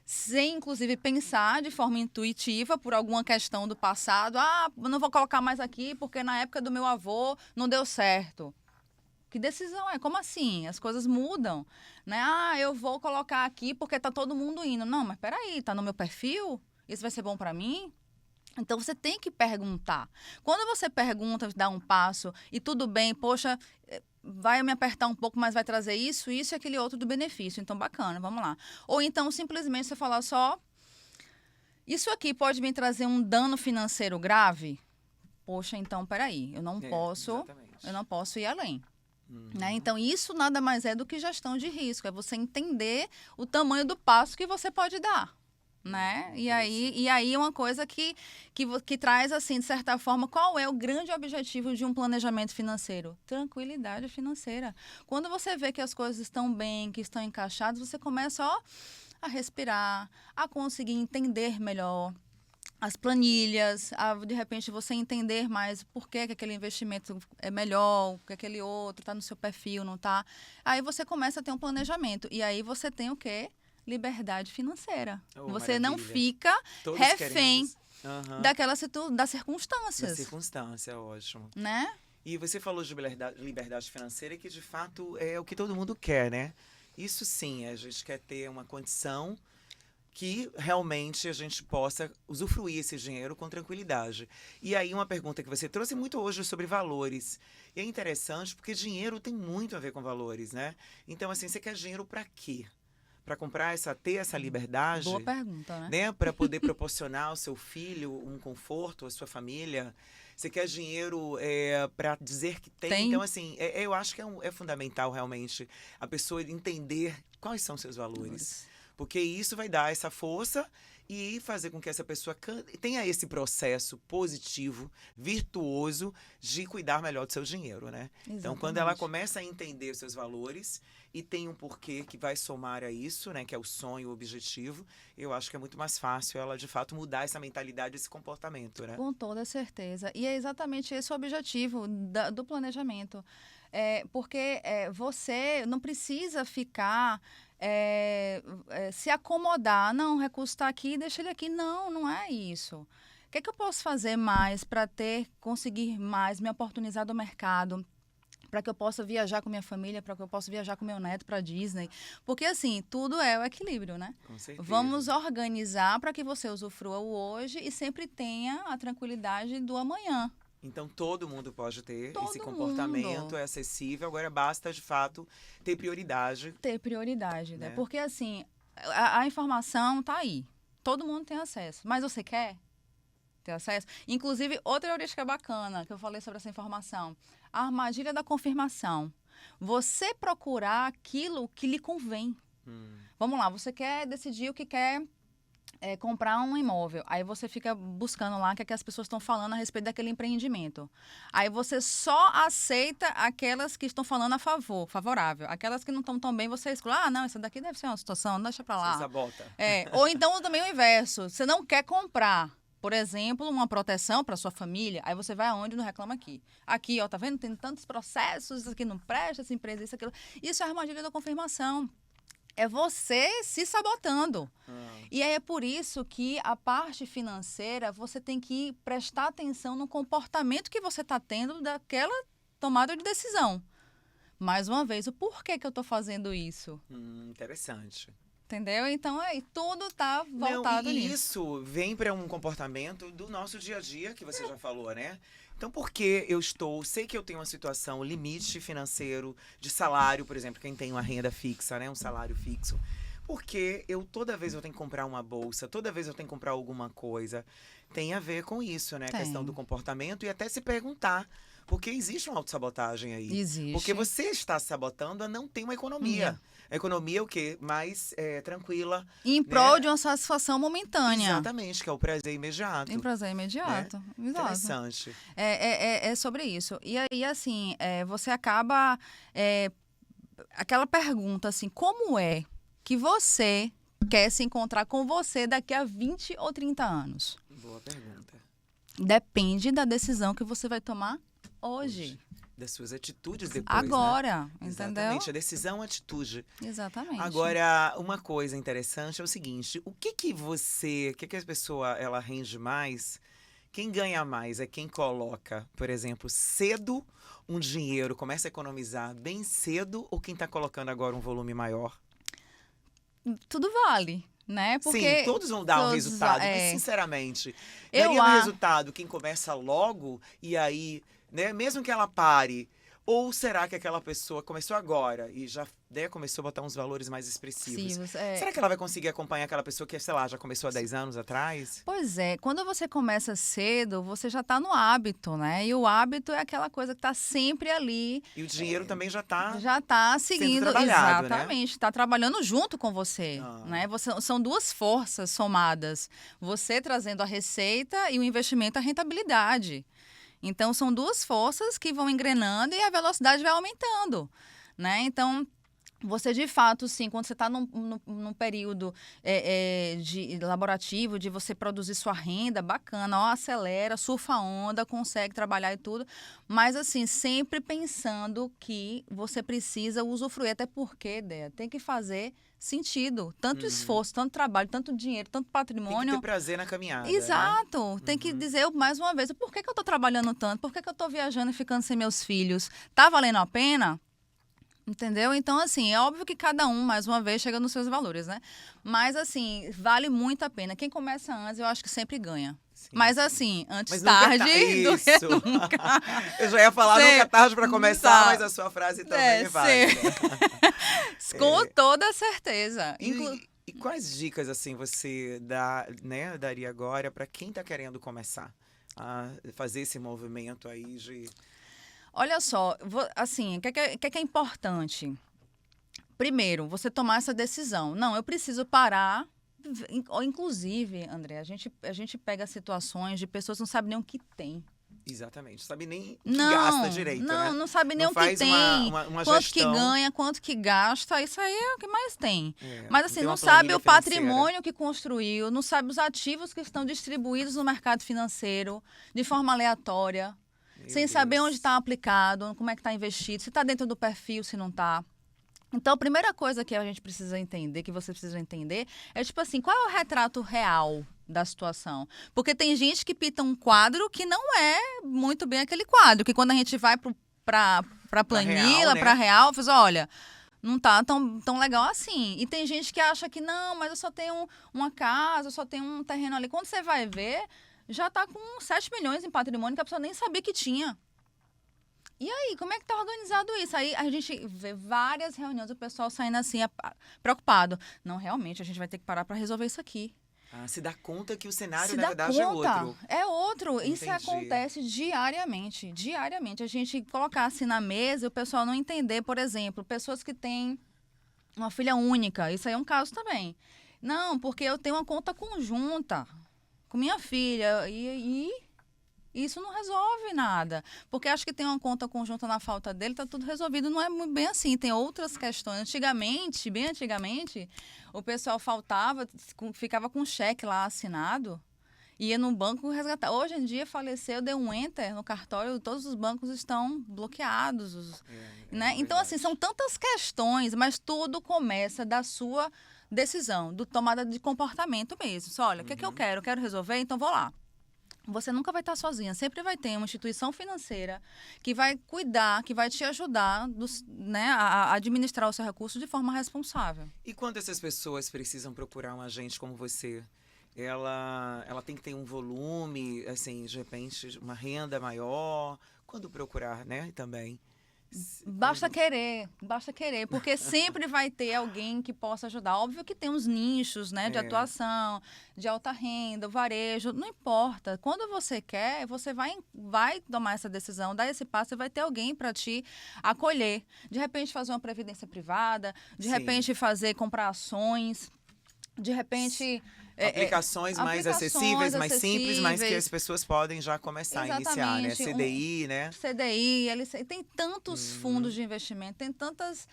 B: sem, inclusive, pensar de forma intuitiva por alguma questão do passado. Não vou colocar mais aqui porque na época do meu avô não deu certo. Que decisão é? Como assim? As coisas mudam, né? Eu vou colocar aqui porque tá todo mundo indo. Não, mas peraí, tá no meu perfil? Isso vai ser bom para mim? Então, você tem que perguntar. Quando você pergunta, dá um passo e tudo bem, poxa, vai me apertar um pouco, mas vai trazer isso e aquele outro do benefício. Então, bacana, vamos lá. Ou então, simplesmente você falar só, isso aqui pode me trazer um dano financeiro grave? Poxa, então, peraí, eu não posso ir além. Né? Então, isso nada mais é do que gestão de risco. É você entender o tamanho do passo que você pode dar. né? E aí é uma coisa que traz, assim, de certa forma, qual é o grande objetivo de um planejamento financeiro? Tranquilidade financeira. Quando você vê que as coisas estão bem, que estão encaixadas, você começa, ó, a respirar, a conseguir entender melhor as planilhas, de repente você entender mais por que aquele investimento é melhor, que aquele outro está no seu perfil, não está. Aí você começa a ter um planejamento. E aí você tem o quê? Liberdade financeira.
A: Oh,
B: você não
A: maravilha.
B: fica
A: Todos
B: refém
A: queremos. Aham.
B: das
A: Da
B: circunstâncias.
A: circunstância, ótimo.
B: Né?
A: E você falou de liberdade financeira, que de fato é o que todo mundo quer, né? Isso sim, a gente quer ter uma condição que realmente a gente possa usufruir esse dinheiro com tranquilidade. E aí uma pergunta que você trouxe muito hoje sobre valores. E é interessante porque dinheiro tem muito a ver com valores, né? Então, assim, você quer dinheiro para quê? Para comprar ter essa liberdade,
B: Boa pergunta, né?
A: né? Para poder proporcionar ao seu filho um conforto, à sua família. Você quer dinheiro para dizer que tem.
B: Tem.
A: Então, assim, eu acho que é fundamental realmente a pessoa entender quais são seus valores. Porque isso vai dar essa força e fazer com que essa pessoa tenha esse processo positivo, virtuoso, de cuidar melhor do seu dinheiro, né? Então, quando ela começa a entender os seus valores e tem um porquê que vai somar a isso, né? Que é o sonho, o objetivo, eu acho que é muito mais fácil ela, de fato, mudar essa mentalidade, esse comportamento, né?
B: Com toda certeza. E é exatamente esse o objetivo do planejamento. Porque você não precisa ficar... se acomodar, não, o recurso está aqui, deixa ele aqui. Não, não é isso. O que é que eu posso fazer mais para conseguir mais, me oportunizar do mercado, para que eu possa viajar com minha família, para que eu possa viajar com meu neto para Disney? Porque, assim, tudo é o equilíbrio, né?
A: Com certeza.
B: Vamos organizar para que você usufrua o hoje e sempre tenha a tranquilidade do amanhã.
A: Então, todo mundo pode ter
B: Todo
A: esse comportamento,
B: mundo.
A: é acessível. Agora, basta, de fato, ter prioridade.
B: Ter prioridade, né?
A: Né?
B: Porque, assim, a informação tá aí. Todo mundo tem acesso. Mas você quer ter acesso? Inclusive, outra heurística bacana que eu falei sobre essa informação. A armadilha da confirmação. Você procurar aquilo que lhe convém. Vamos lá, você quer decidir o que quer... comprar um imóvel, aí você fica buscando lá o que as pessoas estão falando a respeito daquele empreendimento. Aí você só aceita aquelas que estão falando favorável. Aquelas que não estão tão bem, você exclui. Ah, não, essa daqui deve ser uma situação, deixa pra lá.
A: Você sabota.
B: Ou então também o inverso. Você não quer comprar, por exemplo, uma proteção para sua família, aí você vai aonde? No Reclama Aqui. Aqui, ó, tá vendo? Tem tantos processos, isso aqui não presta, essa empresa, isso, aquilo. Isso é a armadilha da confirmação. É você se sabotando. E aí é por isso que a parte financeira, você tem que prestar atenção no comportamento que você está tendo daquela tomada de decisão. Mais uma vez, o porquê que eu estou fazendo isso?
A: Interessante.
B: Entendeu? Então, tudo está voltado nisso.
A: E isso vem para um comportamento do nosso dia a dia, que você já falou, né? Então, por que sei que eu tenho uma situação, limite financeiro, de salário, por exemplo, quem tem uma renda fixa, né? Um salário fixo. Porque toda vez eu tenho que comprar uma bolsa, toda vez eu tenho que comprar alguma coisa. Tem a ver com isso, né? A questão do comportamento e até se perguntar. Porque existe uma autossabotagem aí.
B: Existe.
A: Porque você está se sabotando a não ter uma economia. A economia é o quê? Mais tranquila.
B: Em prol de uma satisfação momentânea.
A: Exatamente, que é o prazer imediato.
B: Em prazer imediato.
A: Né? Interessante.
B: É sobre isso. E aí, assim, você acaba... aquela pergunta, assim, como é que você quer se encontrar com você daqui a 20 ou 30 anos?
A: Boa pergunta.
B: Depende da decisão que você vai tomar hoje.
A: Das suas atitudes depois,
B: agora,
A: né?
B: Entendeu?
A: Exatamente, a decisão, a atitude.
B: Exatamente.
A: Agora, uma coisa interessante é o seguinte, o que a pessoa, ela rende mais? Quem ganha mais é quem coloca, por exemplo, cedo um dinheiro, começa a economizar bem cedo, ou quem está colocando agora um volume maior?
B: Tudo vale, né? Porque
A: sim, todos vão dar um resultado, mas sinceramente, daria um resultado quem começa logo e aí, né, mesmo que ela pare, ou será que aquela pessoa começou agora e já né, começou a botar uns valores mais expressivos.
B: Sim,
A: Será que ela vai conseguir acompanhar aquela pessoa que, sei lá, já começou há 10 anos atrás?
B: Pois é, quando você começa cedo, você já está no hábito, né? E o hábito é aquela coisa que está sempre ali.
A: E o dinheiro também já está
B: Já está seguindo,
A: trabalhado, né?
B: exatamente, está trabalhando junto com você,
A: Ah.
B: né? São duas forças somadas, você trazendo a receita e o investimento, a rentabilidade. Então, são duas forças que vão engrenando e a velocidade vai aumentando, né? Então, você, de fato, sim, quando você está num período de laborativo, de você produzir sua renda, bacana, ó, acelera, surfa a onda, consegue trabalhar e tudo, mas, assim, sempre pensando que você precisa usufruir, até porque, Déia, tem que fazer sentido, tanto esforço, tanto trabalho, tanto dinheiro, tanto
A: Tem que
B: patrimônio.
A: ter prazer na caminhada, né?
B: Exato, tem que dizer mais uma vez, por que eu estou trabalhando tanto, por que eu estou viajando e ficando sem meus filhos, tá valendo a pena? Entendeu? Então, assim, é óbvio que cada um, mais uma vez, chega nos seus valores, né? Mas, assim, vale muito a pena. Quem começa antes, eu acho que sempre ganha.
A: Sim,
B: Mas,
A: sim.
B: assim, antes
A: Mas nunca
B: tarde do que
A: Isso.
B: nunca.
A: Eu já ia falar nunca é tarde para começar,
B: Tá.
A: mas a sua frase também é válida.
B: Com toda certeza.
A: E quais dicas, assim, você daria agora para quem está querendo começar a fazer esse movimento aí de...
B: Olha só, assim, o que é importante? Primeiro, você tomar essa decisão. Não, eu preciso parar. Inclusive, André, a gente pega situações de pessoas que não sabem nem o que tem.
A: Exatamente. Sabe nem o que gasta direito, né?
B: Não sabe nem
A: Não
B: o que
A: faz
B: tem,
A: uma
B: quanto
A: gestão.
B: que ganha, quanto que gasta, isso aí é o que mais tem. Mas assim,
A: tem
B: não
A: uma
B: sabe
A: planilha
B: o patrimônio que construiu, não sabe os ativos que estão distribuídos no mercado financeiro de forma aleatória, sem saber onde está aplicado, como é que está investido, se está dentro do perfil, se não está. Então, a primeira coisa que a gente precisa entender, que você precisa entender, é tipo assim, qual é o retrato real da situação? Porque tem gente que pinta um quadro que não é muito bem aquele quadro, que quando a gente vai para planilha, para real, faz, olha, não tá tão legal assim. E tem gente que acha que não, mas eu só tenho uma casa, eu só tenho um terreno ali. Quando você vai ver, já tá com 7 milhões em patrimônio que a pessoa nem sabia que tinha. E aí, como é que tá organizado isso? Aí a gente vê várias reuniões, o pessoal saindo assim, preocupado. Não, realmente, a gente vai ter que parar para resolver isso aqui.
A: Se dá conta que o cenário,
B: Se
A: na
B: dá
A: verdade,
B: conta,
A: é outro.
B: é outro.
A: Entendi.
B: Isso acontece diariamente. Diariamente. A gente colocar assim na mesa e o pessoal não entender, por exemplo, pessoas que têm uma filha única. Isso aí é um caso também. Não, porque eu tenho uma conta conjunta com minha filha e isso não resolve nada. Porque acho que tem uma conta conjunta na falta dele, tá tudo resolvido. Não é muito bem assim. Tem outras questões. Antigamente, bem antigamente, o pessoal faltava, ficava com um cheque lá assinado, ia no banco resgatar. Hoje em dia, faleceu, deu um enter no cartório, todos os bancos estão bloqueados. Né? Então, assim, são tantas questões, mas tudo começa da sua decisão, do tomada de comportamento mesmo. Só, olha, o que é que eu quero? Eu quero resolver, então vou lá. Você nunca vai estar sozinha, sempre vai ter uma instituição financeira que vai cuidar, que vai te ajudar, né, a administrar o seu recurso de forma responsável.
A: E quando essas pessoas precisam procurar um agente como você, ela tem que ter um volume, assim, de repente, uma renda maior? Quando procurar, né, também?
B: Basta querer, porque sempre vai ter alguém que possa ajudar. Óbvio que tem uns nichos, né, de atuação, de alta renda, varejo, não importa. Quando você quer, você vai tomar essa decisão, dar esse passo e vai ter alguém para te acolher. De repente fazer uma previdência privada, de repente comprar ações, de repente...
A: Aplicações mais acessíveis, mais simples, mas que as pessoas podem já começar a iniciar, né? CDI, né?
B: CDI, LCI, tem tantos fundos de investimento, tem tantas...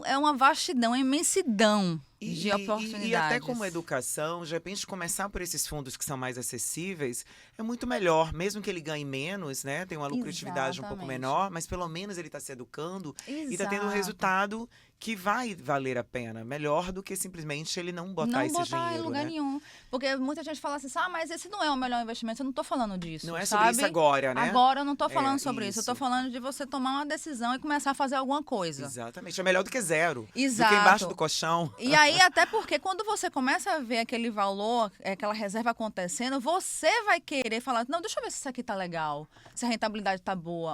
B: é uma vastidão, uma imensidão de oportunidades.
A: E até como educação, de repente começar por esses fundos que são mais acessíveis é muito melhor, mesmo que ele ganhe menos, né? Tem uma lucratividade um pouco menor, mas pelo menos ele está se educando e está tendo um resultado que vai valer a pena, melhor do que simplesmente ele não botar esse dinheiro,
B: em lugar nenhum. Porque muita gente fala assim, mas esse não é o melhor investimento, eu não estou falando disso,
A: não é
B: sabe?
A: sobre isso agora, né?
B: Agora eu não estou falando sobre isso, eu estou falando de você tomar uma decisão e começar a fazer alguma coisa.
A: Exatamente, é melhor do que zero,
B: Exato.
A: do que embaixo do colchão.
B: E aí, até porque quando você começa a ver aquele valor, aquela reserva acontecendo, você vai querer falar, não, deixa eu ver se isso aqui tá legal, se a rentabilidade tá boa.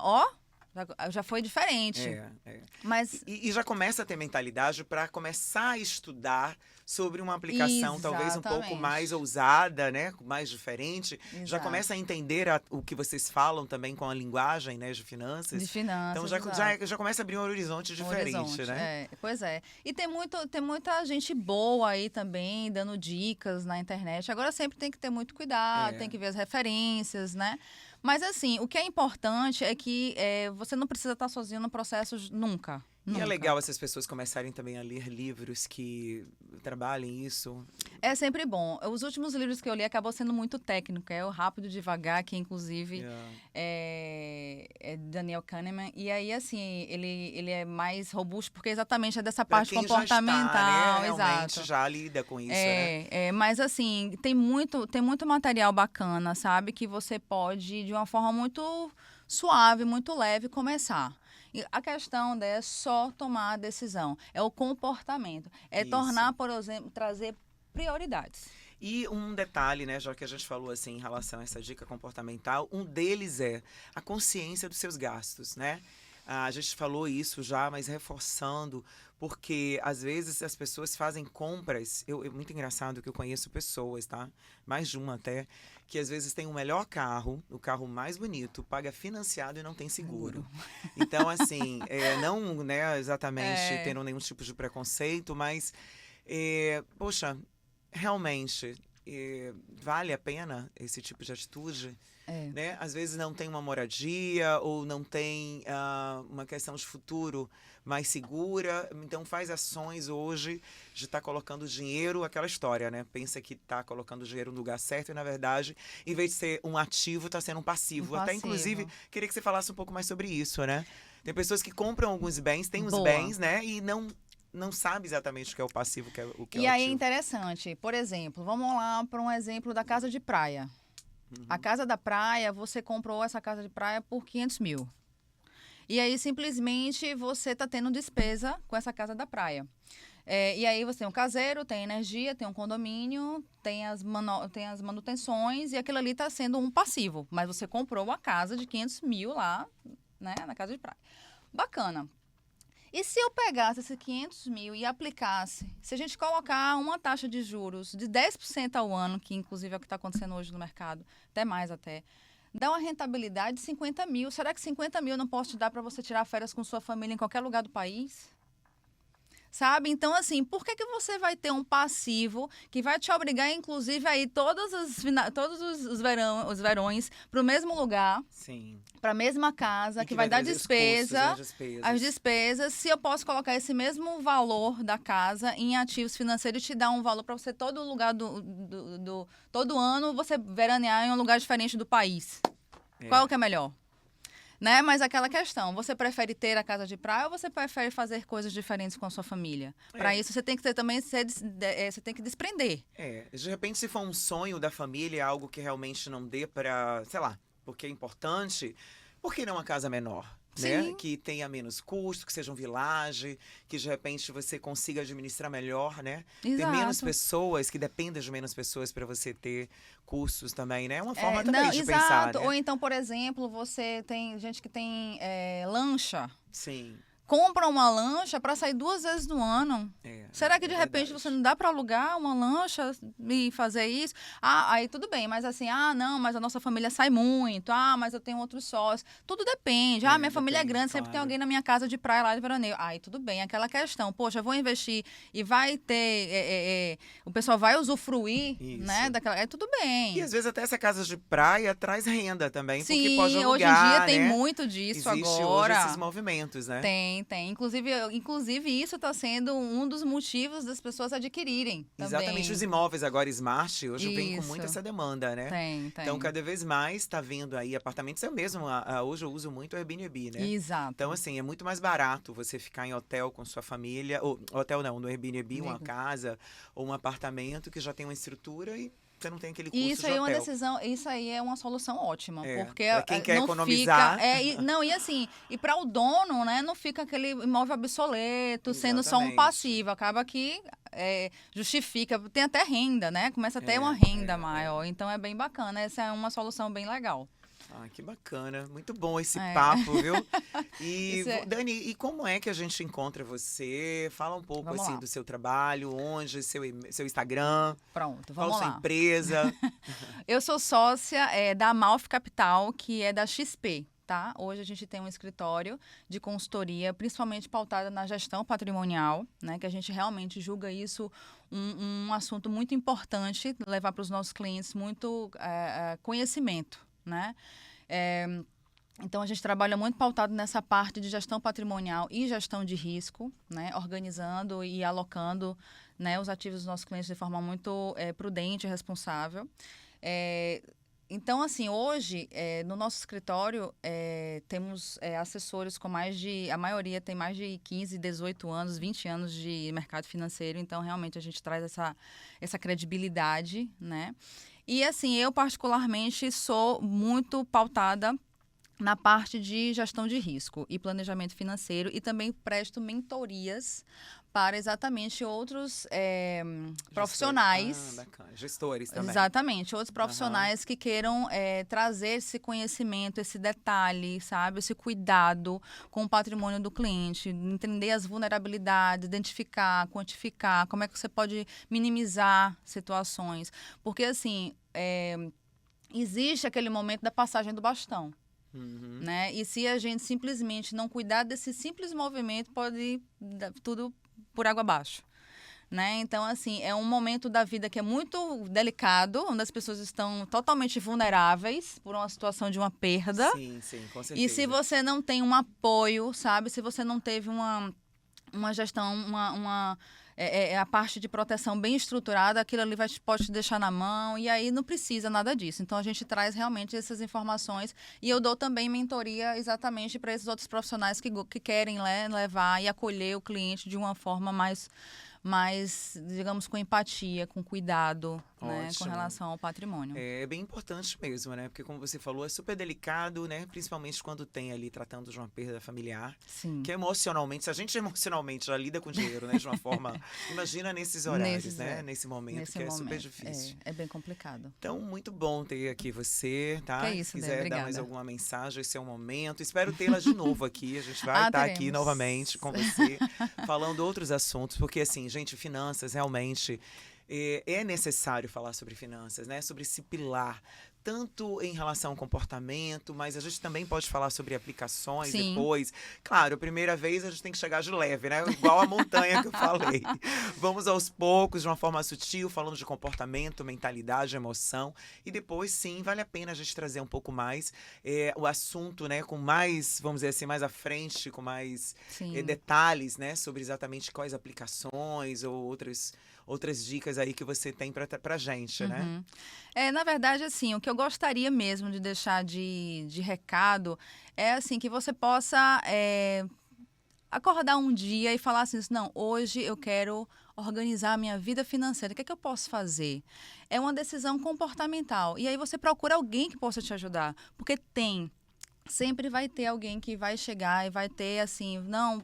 B: Já foi diferente.
A: É.
B: Mas
A: E já começa a ter mentalidade para começar a estudar sobre uma aplicação talvez um pouco mais
B: Exatamente.
A: ousada, né? Mais diferente. Já
B: Exato.
A: começa a entender o que vocês falam também com a linguagem, né, de
B: De
A: finanças. Então
B: finanças,
A: já,
B: exato.
A: já começa a abrir um horizonte
B: Um
A: diferente,
B: horizonte,
A: né?
B: pois é. E tem muita gente boa aí também, dando dicas na internet. Agora sempre tem que ter muito cuidado,
A: É.
B: tem que ver as referências, né? Mas assim, o que é importante é que você não precisa estar sozinho no processo nunca.
A: E é
B: Nunca.
A: legal essas pessoas começarem também a ler livros que trabalhem isso.
B: É sempre bom. Os últimos livros que eu li acabou sendo muito técnico. É o Rápido e Devagar, que inclusive
A: Yeah.
B: é Daniel Kahneman. E aí, assim, ele é mais robusto porque exatamente é dessa
A: Pra
B: parte
A: quem já está,
B: comportamental.
A: né, realmente
B: Exato.
A: já lida com isso, né?
B: Mas assim, tem muito material bacana, sabe? Que você pode, de uma forma muito suave, muito leve, começar. E a questão é só tomar a decisão. É o comportamento. É
A: Isso.
B: tornar, por exemplo, trazer prioridades.
A: E um detalhe, né, já que a gente falou assim em relação a essa dica comportamental, um deles é a consciência dos seus gastos, né? A gente falou isso já, mas reforçando, porque às vezes as pessoas fazem compras. É muito engraçado que eu conheço pessoas, tá? Mais de uma até, que às vezes tem o melhor carro, o carro mais bonito, paga financiado e não tem seguro. Então, assim, não, né, exatamente tendo nenhum tipo de preconceito, mas, poxa, realmente, vale a pena esse tipo de atitude? Né? Às vezes não tem uma moradia ou não tem uma questão de futuro mais segura, então faz ações hoje de estar colocando dinheiro, aquela história, né? Pensa que está colocando dinheiro no lugar certo e, na verdade, em vez de ser um ativo, está sendo um passivo. Até, inclusive, queria que você falasse um pouco mais sobre isso, né? Tem pessoas que compram alguns bens, têm os bens, né? E não sabe exatamente o que é o passivo, o que é o ativo.
B: E aí é interessante, por exemplo, vamos lá para um exemplo da casa de praia. A casa da praia, você comprou essa casa de praia por 500 mil. E aí, simplesmente, você está tendo despesa com essa casa da praia. E aí, você tem um caseiro, tem energia, tem um condomínio, tem as manutenções, e aquilo ali está sendo um passivo. Mas você comprou uma casa de 500 mil lá, né, na casa de praia. Bacana. E se eu pegasse esses 500 mil e aplicasse, se a gente colocar uma taxa de juros de 10% ao ano, que inclusive é o que está acontecendo hoje no mercado, até mais até, dá uma rentabilidade de 50 mil. Será que 50 mil não posso te dar para você tirar férias com sua família em qualquer lugar do país? Sabe? Então, assim, por que você vai ter um passivo que vai te obrigar, inclusive, a ir todos os verões para o mesmo lugar, para a mesma casa, que vai dar despesa, as despesas, se eu posso colocar esse mesmo valor da casa em ativos financeiros e te dar um valor para você todo lugar todo ano você veranear em um lugar diferente do país? Qual que é melhor? Né? Mas aquela questão, você prefere ter a casa de praia ou você prefere fazer coisas diferentes com a sua família? Para isso, você tem que ter também, você tem que desprender.
A: De repente, se for um sonho da família, algo que realmente não dê para, sei lá, porque é importante, por que não uma casa menor? Né? Que tenha menos custo, que seja um vilage, que de repente você consiga administrar melhor, né?
B: Exato.
A: Ter menos pessoas, que dependa de menos pessoas para você ter custos também, né? É uma forma também de pensar, né?
B: Ou então, por exemplo, você tem gente que tem lancha.
A: Sim.
B: Compra uma lancha para sair 2 vezes no ano. Será que de repente você não dá para alugar uma lancha e fazer isso? Aí tudo bem, mas assim, não, mas a nossa família sai muito. Mas eu tenho outros sócios. Tudo depende. Minha família é grande, sempre tem alguém na minha casa de praia lá de veraneio. Aí tudo bem, aquela questão. Poxa, eu vou investir e vai ter. O pessoal vai usufruir, né? Tudo bem.
A: E às vezes até essa casa de praia traz renda também,
B: Sim,
A: porque pode alugar,
B: hoje em dia
A: né?
B: tem muito disso.
A: Existe
B: agora.
A: Hoje esses movimentos, né?
B: Tem. Inclusive, isso está sendo um dos motivos das pessoas adquirirem também.
A: Exatamente. Os imóveis agora smart, hoje vem com muita essa demanda, né?
B: Tem.
A: Então, cada vez mais está vindo aí apartamentos. Eu mesmo, hoje eu uso muito o Airbnb, né?
B: Exato.
A: Então, assim, é muito mais barato você ficar em hotel com sua família. Ou hotel não, no Airbnb, uma casa ou um apartamento que já tem uma estrutura e você não tem aquele custo
B: isso aí
A: de hotel.
B: Isso aí é uma solução ótima, porque
A: pra quem quer
B: não
A: economizar.
B: E para o dono, né, não fica aquele imóvel obsoleto, sendo só um passivo, acaba que justifica, tem até renda, né? Começa a ter uma renda maior, então é bem bacana, essa é uma solução bem legal.
A: Ah, que bacana. Muito bom esse
B: É.
A: papo, viu? E,
B: Isso é-
A: Dani, e como é que a gente encontra você? Fala um pouco,
B: Vamos
A: assim,
B: lá.
A: do seu trabalho, onde, seu Instagram,
B: Pronto,
A: qual a
B: vamos
A: sua
B: lá.
A: empresa.
B: Eu sou sócia da Amalfi Capital, que é da XP. Tá? Hoje a gente tem um escritório de consultoria, principalmente pautada na gestão patrimonial, né? Que a gente realmente julga isso um assunto muito importante, levar para os nossos clientes muito conhecimento, né? É, então, a gente trabalha muito pautado nessa parte de gestão patrimonial e gestão de risco, né? Organizando e alocando, né, os ativos dos nossos clientes de forma muito prudente e responsável. É, então, assim, hoje, no nosso escritório, temos assessores com a maioria tem mais de 15, 18 anos, 20 anos de mercado financeiro, então, realmente, a gente traz essa credibilidade, né? E, assim, eu, particularmente, sou muito pautada na parte de gestão de risco e planejamento financeiro e também presto mentorias para exatamente outros
A: Gestores. Ah,
B: profissionais.
A: bacana. Gestores também.
B: Exatamente, outros
A: Aham.
B: profissionais que queiram trazer esse conhecimento, esse detalhe, sabe, esse cuidado com o patrimônio do cliente, entender as vulnerabilidades, identificar, quantificar, como é que você pode minimizar situações, porque assim existe aquele momento da passagem do bastão.
A: Uhum.
B: Né? E se a gente simplesmente não cuidar desse simples movimento, pode dar tudo por água abaixo. Né? Então, assim, é um momento da vida que é muito delicado, onde as pessoas estão totalmente vulneráveis por uma situação de uma perda.
A: Sim, sim, com
B: E se
A: certeza.
B: você não tem um apoio, sabe? Se você não teve uma gestão, a parte de proteção bem estruturada, aquilo ali pode te deixar na mão, e aí não precisa nada disso. Então, a gente traz realmente essas informações e eu dou também mentoria exatamente para esses outros profissionais que querem levar e acolher o cliente de uma forma mais, digamos, com empatia, com cuidado, né, com
A: Ótimo.
B: relação ao patrimônio.
A: É bem importante mesmo, né? Porque, como você falou, é super delicado, né? Principalmente quando tem ali tratando de uma perda familiar.
B: Sim.
A: Que emocionalmente, se a gente emocionalmente já lida com dinheiro, né? De uma forma. Imagina nesses horários,
B: Nesses,
A: né? Nesse momento,
B: nesse
A: que é super
B: momento.
A: difícil.
B: É bem complicado.
A: Então, muito bom ter aqui você,
B: Que é
A: tá? Se
B: isso, Dê,
A: quiser dar mais
B: obrigada.
A: alguma mensagem, esse é o momento. Espero tê-la de novo aqui. A gente vai estar aqui
B: Teremos.
A: novamente com você, falando outros assuntos, porque, assim, gente, finanças realmente é necessário falar sobre finanças, né? Sobre esse pilar. Tanto em relação ao comportamento, mas a gente também pode falar sobre aplicações
B: Sim.
A: depois. Claro, a primeira vez a gente tem que chegar de leve, né? Igual a montanha que eu falei. Vamos aos poucos, de uma forma sutil, falando de comportamento, mentalidade, emoção. E depois, sim, vale a pena a gente trazer um pouco mais o assunto, né? Com mais, vamos dizer assim, mais à frente, com mais
B: Sim.
A: detalhes, né? Sobre exatamente quais aplicações ou outras dicas aí que você tem pra gente, né?
B: Uhum. Na verdade, assim, o que eu gostaria mesmo de deixar de recado é assim que você possa acordar um dia e falar assim, não, hoje eu quero organizar a minha vida financeira. O que é que eu posso fazer? É uma decisão comportamental. E aí você procura alguém que possa te ajudar. Porque sempre vai ter alguém que vai chegar e vai ter assim, não,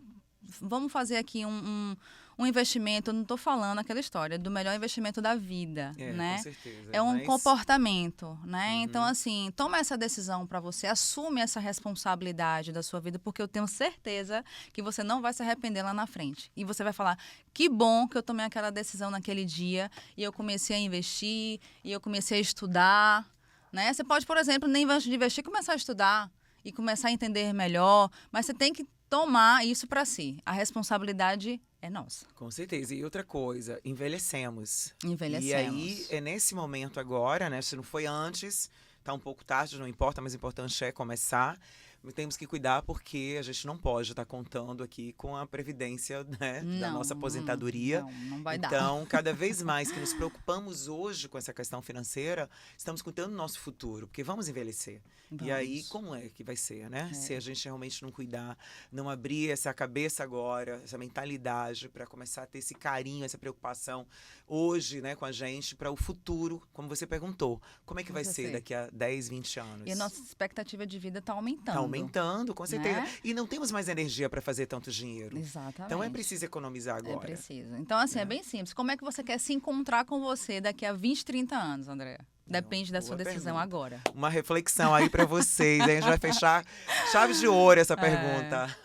B: vamos fazer aqui um investimento, eu não estou falando aquela história do melhor investimento da vida,
A: Com
B: né?
A: certeza.
B: É um
A: Mas
B: comportamento, né?
A: Uhum.
B: Então, assim, toma essa decisão para você, assume essa responsabilidade da sua vida, porque eu tenho certeza que você não vai se arrepender lá na frente. E você vai falar, que bom que eu tomei aquela decisão naquele dia e eu comecei a investir, e eu comecei a estudar, né? Você pode, por exemplo, nem antes de investir, começar a estudar e começar a entender melhor, mas você tem que tomar isso para si. A responsabilidade é nossa.
A: Com certeza. E outra coisa, envelhecemos.
B: Envelhecemos.
A: E aí, é nesse momento agora, né? Se não foi antes, tá um pouco tarde, não importa, mas o importante é começar. Temos que cuidar porque a gente não pode estar contando aqui com a previdência, né, da nossa aposentadoria.
B: Não vai dar.
A: Então, cada vez mais que nos preocupamos hoje com essa questão financeira, estamos cuidando do nosso futuro, porque vamos envelhecer. E aí, como é que vai ser, né? Se a gente realmente não cuidar, não abrir essa cabeça agora, essa mentalidade para começar a ter esse carinho, essa preocupação hoje, né, com a gente, para o futuro, como você perguntou. Como é que vai ser daqui a 10, 20 anos?
B: E a nossa expectativa de vida está aumentando.
A: Está aumentando, com certeza.
B: Né?
A: E não temos mais energia para fazer tanto dinheiro.
B: Exatamente.
A: Então é preciso economizar agora.
B: É preciso. Então, assim, é bem simples. Como é que você quer se encontrar com você daqui a 20, 30 anos, Andréa? Depende da sua
A: Boa
B: decisão
A: pergunta.
B: agora.
A: Uma reflexão aí para vocês. A gente vai fechar chave de ouro essa
B: É.
A: pergunta.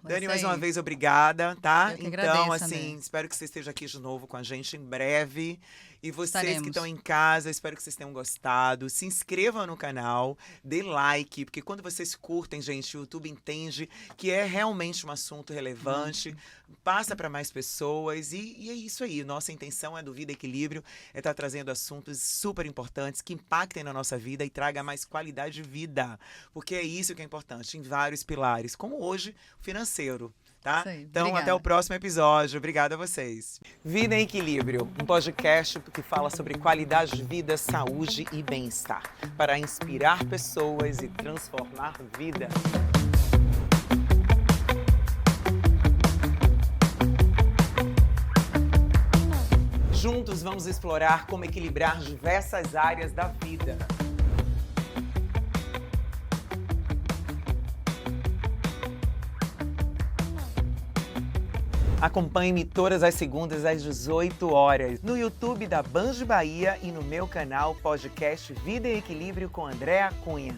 B: Mas
A: Dani,
B: é
A: mais uma
B: isso.
A: vez, obrigada, tá?
B: Eu que
A: Então,
B: agradeço,
A: assim,
B: André.
A: espero que você esteja aqui de novo com a gente em breve. E vocês que
B: Estaremos.
A: estão em casa, espero que vocês tenham gostado. Se inscrevam no canal, dê like, porque quando vocês curtem, gente, o YouTube entende que é realmente um assunto relevante, passa para mais pessoas e é isso aí. Nossa intenção é do Vida Equilíbrio, é estar trazendo assuntos super importantes que impactem na nossa vida e traga mais qualidade de vida, porque é isso que é importante, em vários pilares, como hoje o financeiro. Tá?
B: Isso aí,
A: Então, até
B: obrigada.
A: o próximo episódio. Obrigada a vocês. Vida em Equilíbrio, um podcast que fala sobre qualidade de vida, saúde e bem-estar, para inspirar pessoas e transformar vidas. Juntos vamos explorar como equilibrar diversas áreas da vida. Acompanhe-me todas as segundas às 18 horas no YouTube da Band Bahia e no meu canal podcast Vida em Equilíbrio com Andréa Cunha.